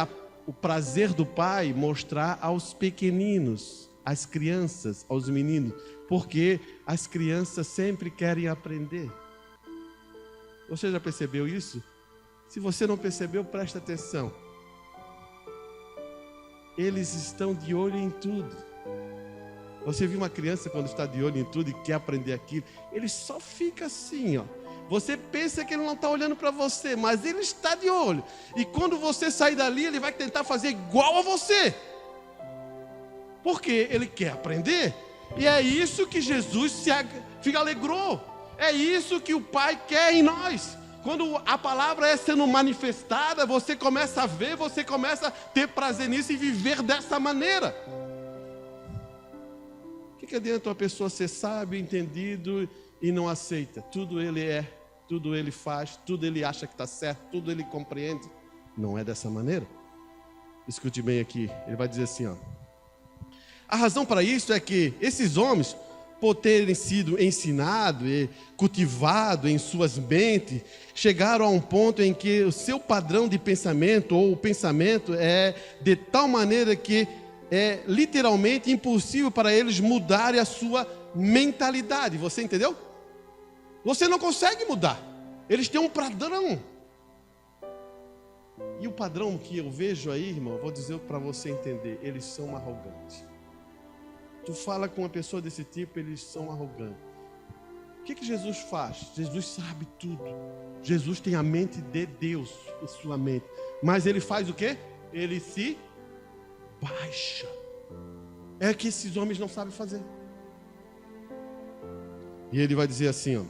Speaker 1: o prazer do Pai mostrar aos pequeninos, às crianças, aos meninos, porque as crianças sempre querem aprender. Você já percebeu isso? Se você não percebeu, presta atenção. Eles estão de olho em tudo. Você viu uma criança quando está de olho em tudo e quer aprender aquilo, ele só fica assim, ó. Você pensa que ele não está olhando para você, mas ele está de olho. E quando você sair dali, ele vai tentar fazer igual a você. Porque ele quer aprender. E é isso que Jesus se alegrou. É isso que o Pai quer em nós. Quando a palavra é sendo manifestada, você começa a ver, você começa a ter prazer nisso e viver dessa maneira. O que adianta uma pessoa ser sábio, entendido e não aceita? Tudo ele é, tudo ele faz, tudo ele acha que está certo, tudo ele compreende. Não é dessa maneira. Escute bem aqui, ele vai dizer assim, ó. A razão para isso é que esses homens, por terem sido ensinados e cultivados em suas mentes, chegaram a um ponto em que o seu padrão de pensamento ou o pensamento é de tal maneira que é literalmente impossível para eles mudarem a sua mentalidade. Você entendeu? Você não consegue mudar. Eles têm um padrão. E o padrão que eu vejo aí, irmão, vou dizer para você entender, eles são arrogantes. Tu fala com uma pessoa desse tipo, eles são arrogantes. O que Jesus faz? Jesus sabe tudo. Jesus tem a mente de Deus em sua mente. Mas ele faz o quê? Ele se baixa. É que esses homens não sabem fazer. E ele vai dizer assim, ó.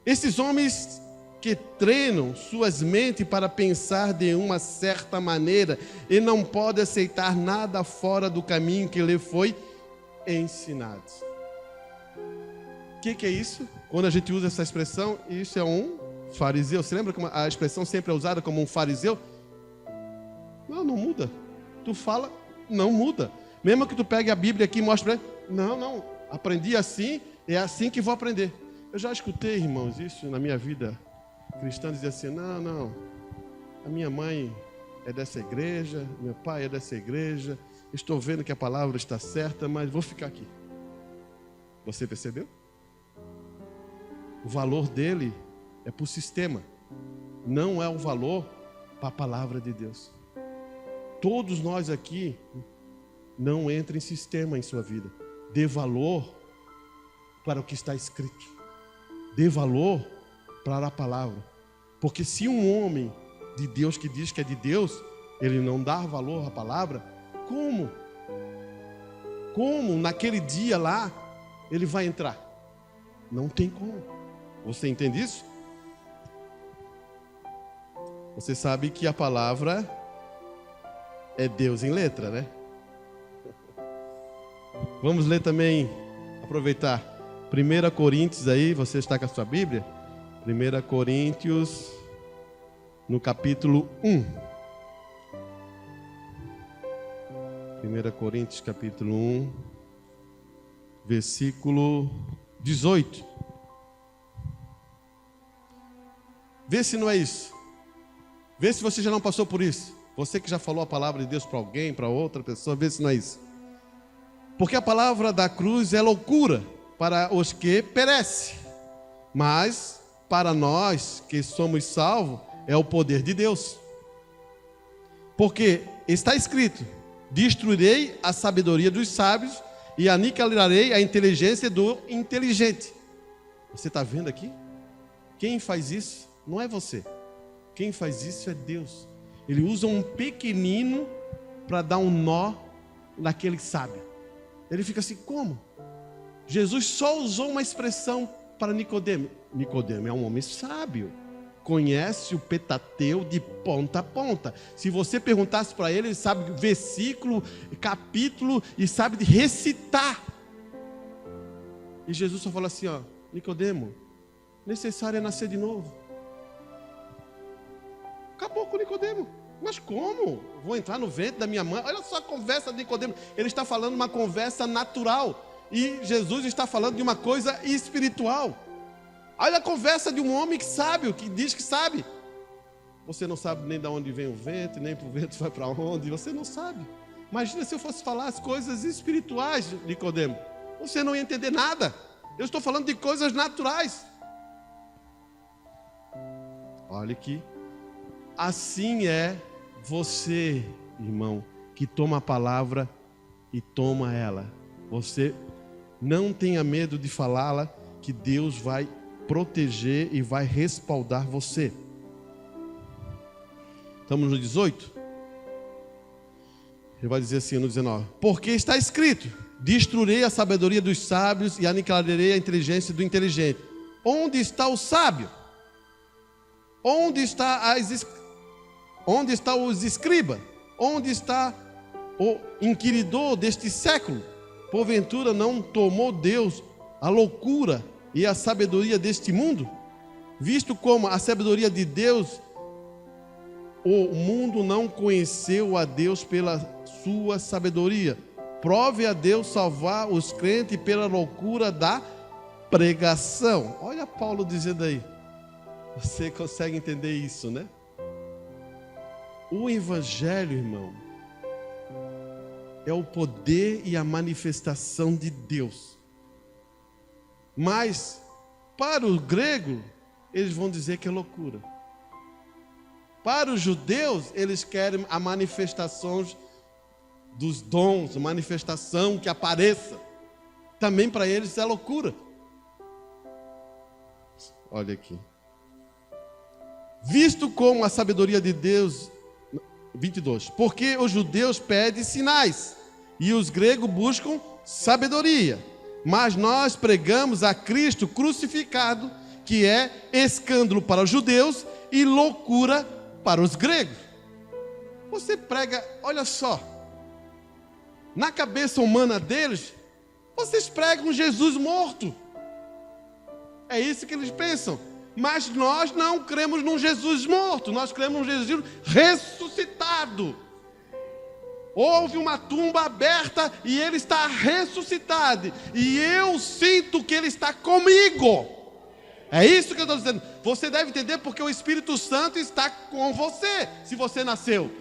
Speaker 1: Esses homens que treinam suas mentes para pensar de uma certa maneira e não podem aceitar nada fora do caminho que lhe foi ensinado. O que é isso? Quando a gente usa essa expressão, isso é um fariseu. Você lembra que a expressão sempre é usada como um fariseu? Não muda. Tu fala, não muda. Mesmo que tu pegue a Bíblia aqui e mostre para ele, não, aprendi assim, é assim que vou aprender. Eu já escutei, irmãos, isso na minha vida cristã, dizer assim, não, a minha mãe é dessa igreja, meu pai é dessa igreja, estou vendo que a palavra está certa, mas vou ficar aqui. Você percebeu? O valor dele é para o sistema, não é o valor para a palavra de Deus. Todos nós aqui, não entrem em sistema em sua vida. Dê valor para o que está escrito. Dê valor para a palavra. Porque se um homem de Deus que diz que é de Deus, ele não dá valor à palavra, como? Como naquele dia lá ele vai entrar? Não tem como. Você entende isso? Você sabe que a palavra é Deus em letra, né? Vamos ler também, aproveitar 1 Coríntios aí, você está com a sua Bíblia? 1 Coríntios, no capítulo 1. 1 Coríntios, capítulo 1, versículo 18. Vê se não é isso. Vê se você já não passou por isso. Você que já falou a palavra de Deus para alguém, para outra pessoa, vê se não é isso. Porque a palavra da cruz é loucura para os que perecem, mas para nós que somos salvos é o poder de Deus. Porque está escrito: destruirei a sabedoria dos sábios e aniquilarei a inteligência do inteligente. Você está vendo aqui? Quem faz isso não é você. Quem faz isso é Deus. Ele usa um pequenino para dar um nó naquele sábio. Ele fica assim, como? Jesus só usou uma expressão para Nicodemo. Nicodemo é um homem sábio, conhece o Pentateu de ponta a ponta. Se você perguntasse para ele, ele sabe versículo, capítulo e sabe de recitar. E Jesus só fala assim, ó, Nicodemo, necessário é nascer de novo. Acabou com Nicodemo. Mas como? Vou entrar no ventre da minha mãe? Olha só a conversa de Nicodemo. Ele está falando uma conversa natural. E Jesus está falando de uma coisa espiritual. Olha a conversa de um homem que sabe, que diz que sabe. Você não sabe nem de onde vem o vento, nem para o vento vai para onde. Você não sabe. Imagina se eu fosse falar as coisas espirituais, Nicodemo. Você não ia entender nada. Eu estou falando de coisas naturais. Olha aqui. Assim é você, irmão, que toma a palavra e toma ela. Você não tenha medo de falá-la, que Deus vai proteger e vai respaldar você. Estamos no 18? Ele vai dizer assim no 19. Porque está escrito: destruirei a sabedoria dos sábios e aniquilarei a inteligência do inteligente. Onde está o sábio? Onde está os escribas? Onde está o inquiridor deste século? Porventura não tomou Deus a loucura e a sabedoria deste mundo? Visto como a sabedoria de Deus, o mundo não conheceu a Deus pela sua sabedoria. Prove a Deus salvar os crentes pela loucura da pregação. Olha Paulo dizendo aí. Você consegue entender isso, né? O evangelho, irmão, é o poder e a manifestação de Deus. Mas, para o grego, eles vão dizer que é loucura. Para os judeus, eles querem a manifestação dos dons, a manifestação que apareça. Também para eles é loucura. Olha aqui. Visto como a sabedoria de Deus, 22, porque os judeus pedem sinais e os gregos buscam sabedoria, mas nós pregamos a Cristo crucificado, que é escândalo para os judeus e loucura para os gregos. Você prega, olha só, na cabeça humana deles, vocês pregam Jesus morto. É isso que eles pensam. Mas nós não cremos num Jesus morto, nós cremos num Jesus ressuscitado. Houve uma tumba aberta e ele está ressuscitado. E eu sinto que ele está comigo. É isso que eu estou dizendo. Você deve entender porque o Espírito Santo está com você, se você nasceu.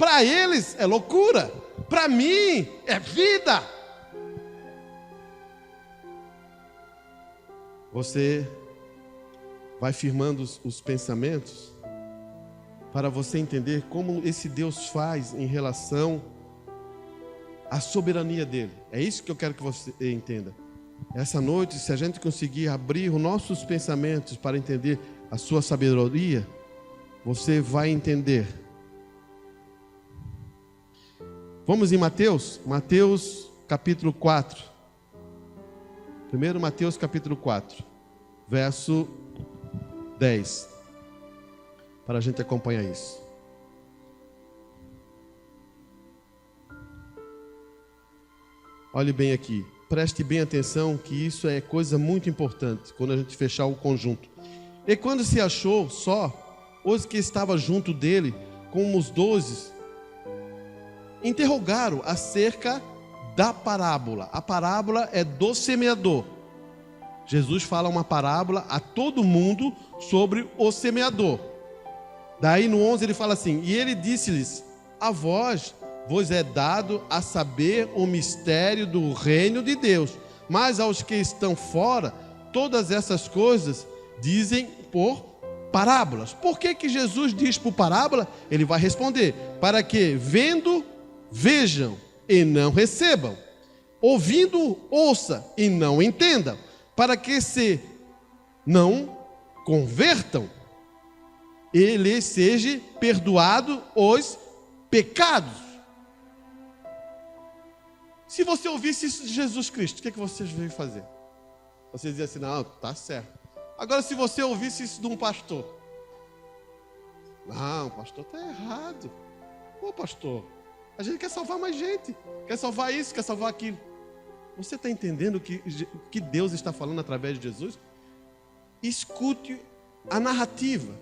Speaker 1: Para eles é loucura. Para mim é vida. Você vai firmando os pensamentos para você entender como esse Deus faz em relação à soberania dele. É isso que eu quero que você entenda. Essa noite, se a gente conseguir abrir os nossos pensamentos para entender a sua sabedoria, você vai entender. Vamos em Mateus? Mateus capítulo 4. Primeiro Mateus capítulo 4, verso 10. Para a gente acompanhar isso. Olhe bem aqui. Preste bem atenção que isso é coisa muito importante quando a gente fechar o conjunto. E quando se achou só, os que estavam junto dele, como os 12, interrogaram acerca da parábola. A parábola é do semeador. Jesus fala uma parábola a todo mundo sobre o semeador. Daí no 11 ele fala assim: e ele disse-lhes: a vós vos é dado a saber o mistério do reino de Deus, mas aos que estão fora, todas essas coisas dizem por parábolas. Por que Jesus diz por parábola? Ele vai responder: para que vendo, vejam e não recebam, ouvindo, ouça e não entendam, para que se não convertam e lhes seja perdoado os pecados. Se você ouvisse isso de Jesus Cristo, o que você veio fazer? Você dizia assim: não, tá certo. Agora, se você ouvisse isso de um pastor: não, o pastor está errado. Ô pastor, a gente quer salvar mais gente, quer salvar isso, quer salvar aquilo. Você está entendendo o que Deus está falando através de Jesus? Escute a narrativa,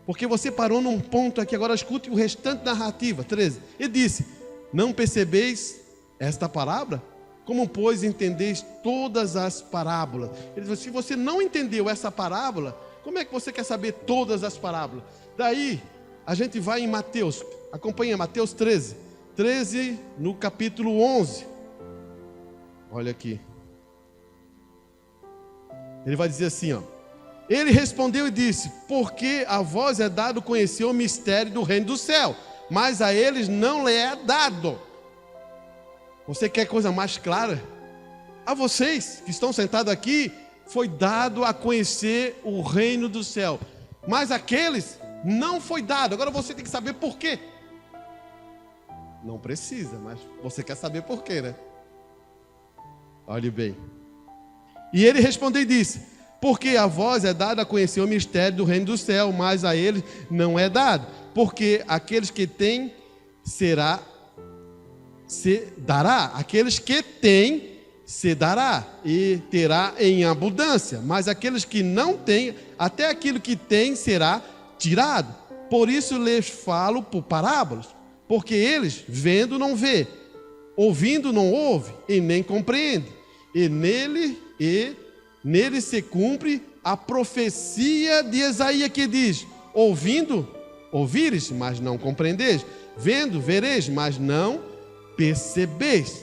Speaker 1: porque você parou num ponto aqui, agora escute o restante da narrativa. 13, ele disse: não percebeis esta parábola? Como, pois, entendeis todas as parábolas? Ele diz: se você não entendeu essa parábola, como é que você quer saber todas as parábolas? Daí, a gente vai em Mateus, acompanha Mateus 13, no capítulo 11. Olha aqui. Ele vai dizer assim, ó: ele respondeu e disse: porque a vós é dado conhecer o mistério do reino do céu, mas a eles não lhe é dado. Você quer coisa mais clara? A vocês que estão sentados aqui, foi dado a conhecer o reino do céu, mas aqueles não foi dado. Agora você tem que saber por quê. Não precisa, mas você quer saber por quê, né? Olhe bem. E ele respondeu e disse: porque a vós é dado a conhecer o mistério do reino do céu, mas a eles não é dado. Porque aqueles que têm se dará, aqueles que têm se dará e terá em abundância, mas aqueles que não têm, até aquilo que tem será tirado. Por isso lhes falo por parábolas, porque eles vendo não vê, ouvindo não ouve e nem compreende, e nele se cumpre a profecia de Isaías, que diz: ouvindo ouvires, mas não compreendeis, vendo vereis, mas não percebeis.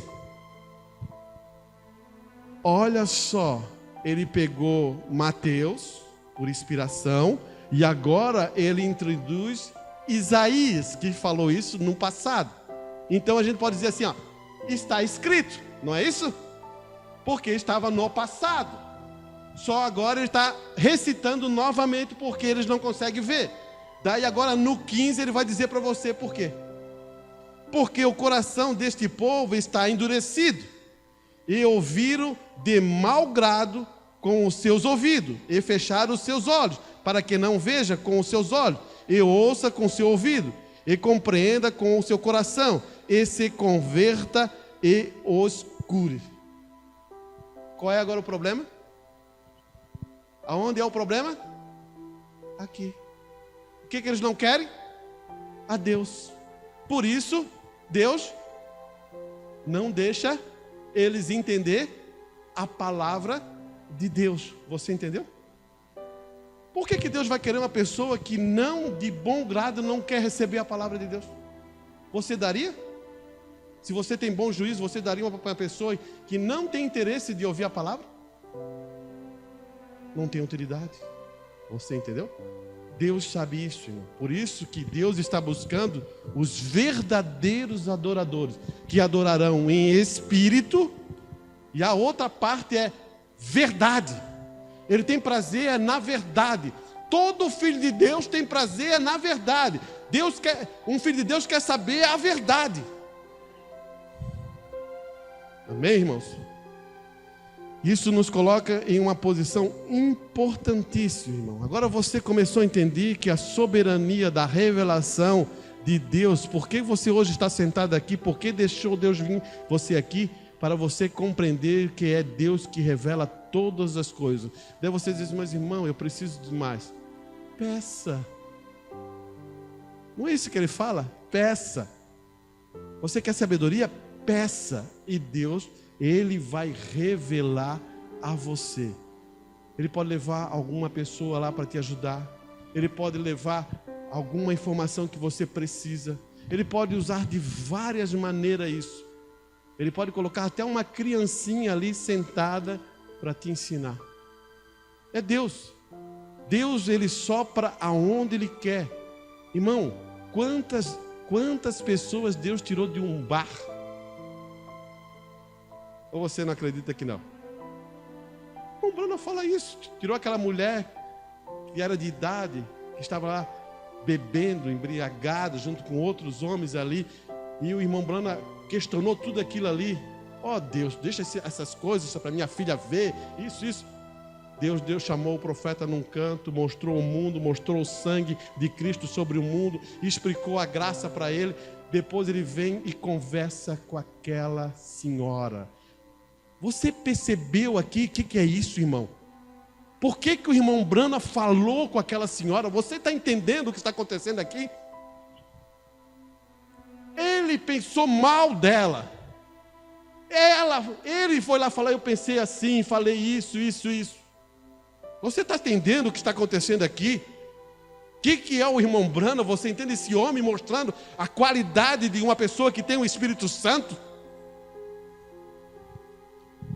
Speaker 1: Olha só, ele pegou Mateus por inspiração e agora ele introduz Isaías, que falou isso no passado. Então a gente pode dizer assim, ó: está escrito, não é isso? Porque estava no passado. Só agora ele está recitando novamente porque eles não conseguem ver. Daí agora no 15 ele vai dizer para você por quê. Porque o coração deste povo está endurecido, e ouviram de mau grado com os seus ouvidos, e fecharam os seus olhos, para que não veja com os seus olhos, e ouça com o seu ouvido, e compreenda com o seu coração, e se converta e os cure. Qual é agora o problema? Aonde é o problema? Aqui. O que eles não querem? A Deus. Por isso, Deus não deixa eles entender a palavra de Deus. Você entendeu? Por que Deus vai querer uma pessoa que não, de bom grado, não quer receber a palavra de Deus? você daria? Se você tem bom juízo, você daria para uma pessoa que não tem interesse de ouvir a palavra? Não tem utilidade. Você entendeu? Deus sabe isso, irmão. Por isso que Deus está buscando os verdadeiros adoradores, que adorarão em espírito, e a outra parte é verdade. Ele tem prazer na verdade. Todo filho de Deus tem prazer na verdade. Um filho de Deus quer saber a verdade. Amém, irmãos? Isso nos coloca em uma posição importantíssima, irmão. Agora você começou a entender que a soberania da revelação de Deus, por que você hoje está sentado aqui, por que deixou Deus vir você aqui, para você compreender que é Deus que revela todas as coisas. Daí você diz, mas irmão, eu preciso de mais. Peça. Não é isso que ele fala? Peça. Você quer sabedoria? Peça. E Deus, Ele vai revelar a você. Ele pode levar alguma pessoa lá para te ajudar. Ele pode levar alguma informação que você precisa. Ele pode usar de várias maneiras isso. Ele pode colocar até uma criancinha ali sentada para te ensinar. É Deus. Deus, Ele sopra aonde Ele quer. Irmão, quantas pessoas Deus tirou de um bar? Ou você não acredita que não? O Bruno fala isso. Tirou aquela mulher que era de idade, que estava lá bebendo, embriagado, junto com outros homens ali. E o irmão Brana questionou tudo aquilo ali. Ó Deus, deixa essas coisas para minha filha ver. Isso. Deus chamou o profeta num canto, mostrou o mundo, mostrou o sangue de Cristo sobre o mundo, explicou a graça para ele. Depois ele vem e conversa com aquela senhora. Você percebeu aqui o que é isso, irmão? Por que o irmão Brana falou com aquela senhora? Você está entendendo o que está acontecendo aqui? Ele pensou mal dela. Ele foi lá falar, eu pensei assim, falei isso. Você está entendendo o que está acontecendo aqui? O que é o irmão Brana? Você entende esse homem mostrando a qualidade de uma pessoa que tem o Espírito Santo?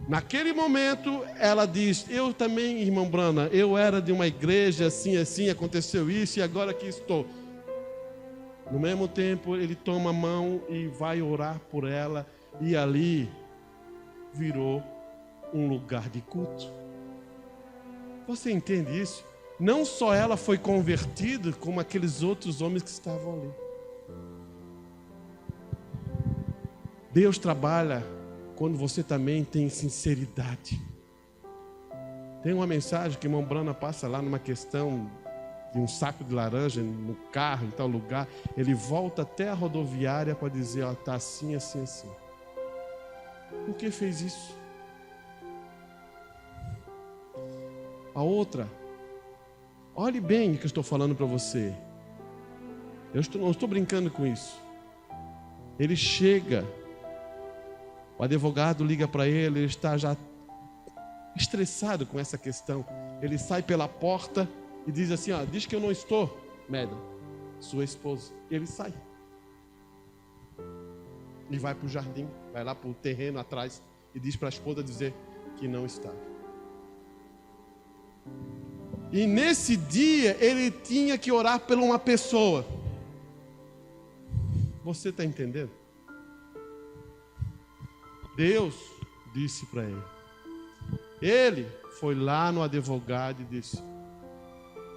Speaker 1: Naquele momento, ela diz, eu também, irmão Brana, eu era de uma igreja assim, aconteceu isso e agora aqui estou. No mesmo tempo, ele toma a mão e vai orar por ela e ali virou um lugar de culto. Você entende isso? Não só ela foi convertida, como aqueles outros homens que estavam ali. Deus trabalha quando você também tem sinceridade. Tem uma mensagem que o irmão Brana passa lá numa questão de um saco de laranja no carro, em tal lugar. Ele volta até a rodoviária para dizer, ó, está assim. Por que fez isso? A outra, olhe bem o que eu estou falando para você. Não estou brincando com isso. Ele chega, o advogado liga para ele, ele está já estressado com essa questão. Ele sai pela porta e diz assim, ó, diz que eu não estou, Madam, sua esposa. Ele sai. E vai para o jardim, vai lá para o terreno atrás e diz para a esposa dizer que não está. E nesse dia ele tinha que orar por uma pessoa. Você está entendendo? Deus disse para ele. Ele foi lá no advogado e disse,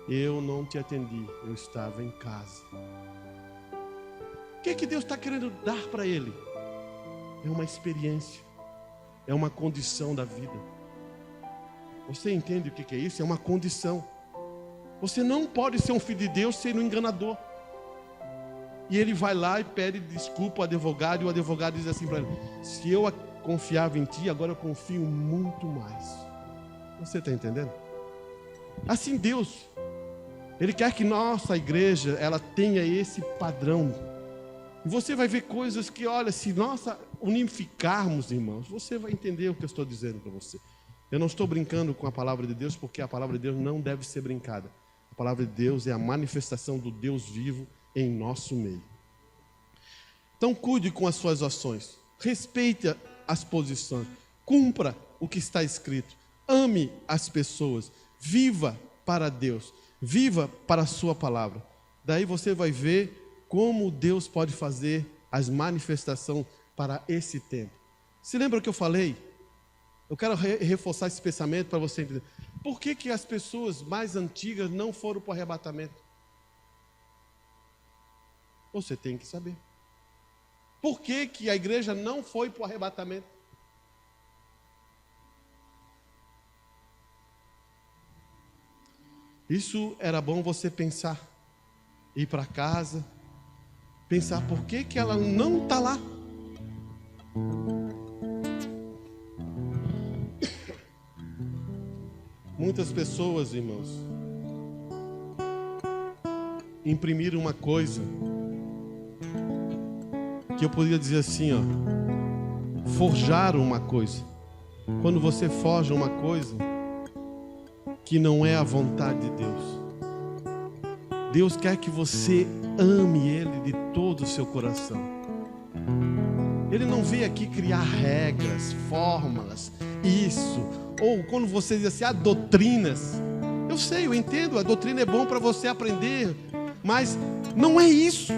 Speaker 1: eu não te atendi, eu estava em casa. O que Deus está querendo dar para ele? É uma experiência, é uma condição da vida. Você entende o que é isso? É uma condição. Você não pode ser um filho de Deus sendo um enganador. E ele vai lá e pede desculpa ao advogado, e o advogado diz assim para ele, se eu confiava em ti, agora eu confio muito mais. Você está entendendo? Assim Deus, Ele quer que nossa igreja, ela tenha esse padrão. E você vai ver coisas que, olha, se nós unificarmos, irmãos, você vai entender o que eu estou dizendo para você. Eu não estou brincando com a palavra de Deus, porque a palavra de Deus não deve ser brincada. A palavra de Deus é a manifestação do Deus vivo em nosso meio. Então cuide com as suas ações, respeite as posições, cumpra o que está escrito, ame as pessoas, viva para Deus, viva para a sua palavra. Daí você vai ver como Deus pode fazer as manifestações para esse tempo. Se lembra que eu falei? Eu quero reforçar esse pensamento para você entender. Por que as pessoas mais antigas não foram para o arrebatamento? Você tem que saber. Por que a igreja não foi para o arrebatamento? Isso era bom você pensar. Ir para casa, pensar por que ela não está lá. Muitas pessoas, irmãos, imprimiram uma coisa que eu poderia dizer assim, forjaram uma coisa. Quando você forja uma coisa que não é a vontade de Deus, Deus quer que você ame Ele de todo o seu coração. Ele não veio aqui criar regras, fórmulas, isso. Ou quando você diz assim, doutrinas. Eu sei, eu entendo, a doutrina é bom para você aprender, mas não é isso.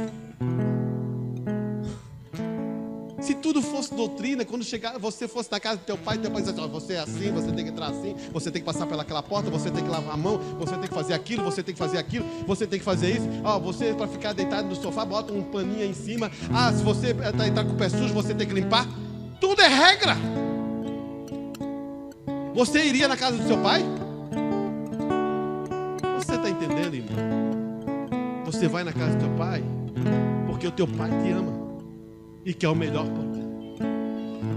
Speaker 1: Se tudo fosse doutrina, quando você fosse na casa do teu pai dizia assim, você é assim, você tem que entrar assim, você tem que passar pelaquela porta, você tem que lavar a mão, você tem que fazer aquilo, você tem que fazer aquilo, você tem que fazer isso. Você para ficar deitado no sofá, bota um paninho aí em cima. Se você está com o pé sujo, você tem que limpar. Tudo é regra. Você iria na casa do seu pai? Você está entendendo, irmão? Você vai na casa do teu pai porque o teu pai te ama e quer o melhor para você.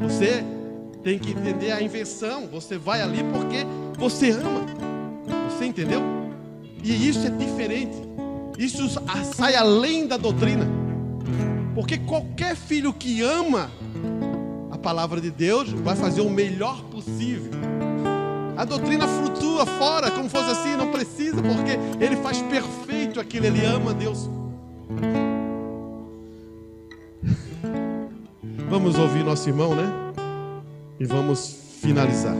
Speaker 1: Você tem que entender a invenção. Você vai ali porque você ama. Você entendeu? E isso é diferente. Isso sai além da doutrina. Porque qualquer filho que ama a palavra de Deus vai fazer o melhor possível. A doutrina flutua fora, como fosse assim, não precisa, porque ele faz perfeito aquilo, ele ama Deus. Vamos ouvir nosso irmão, né? E vamos finalizar.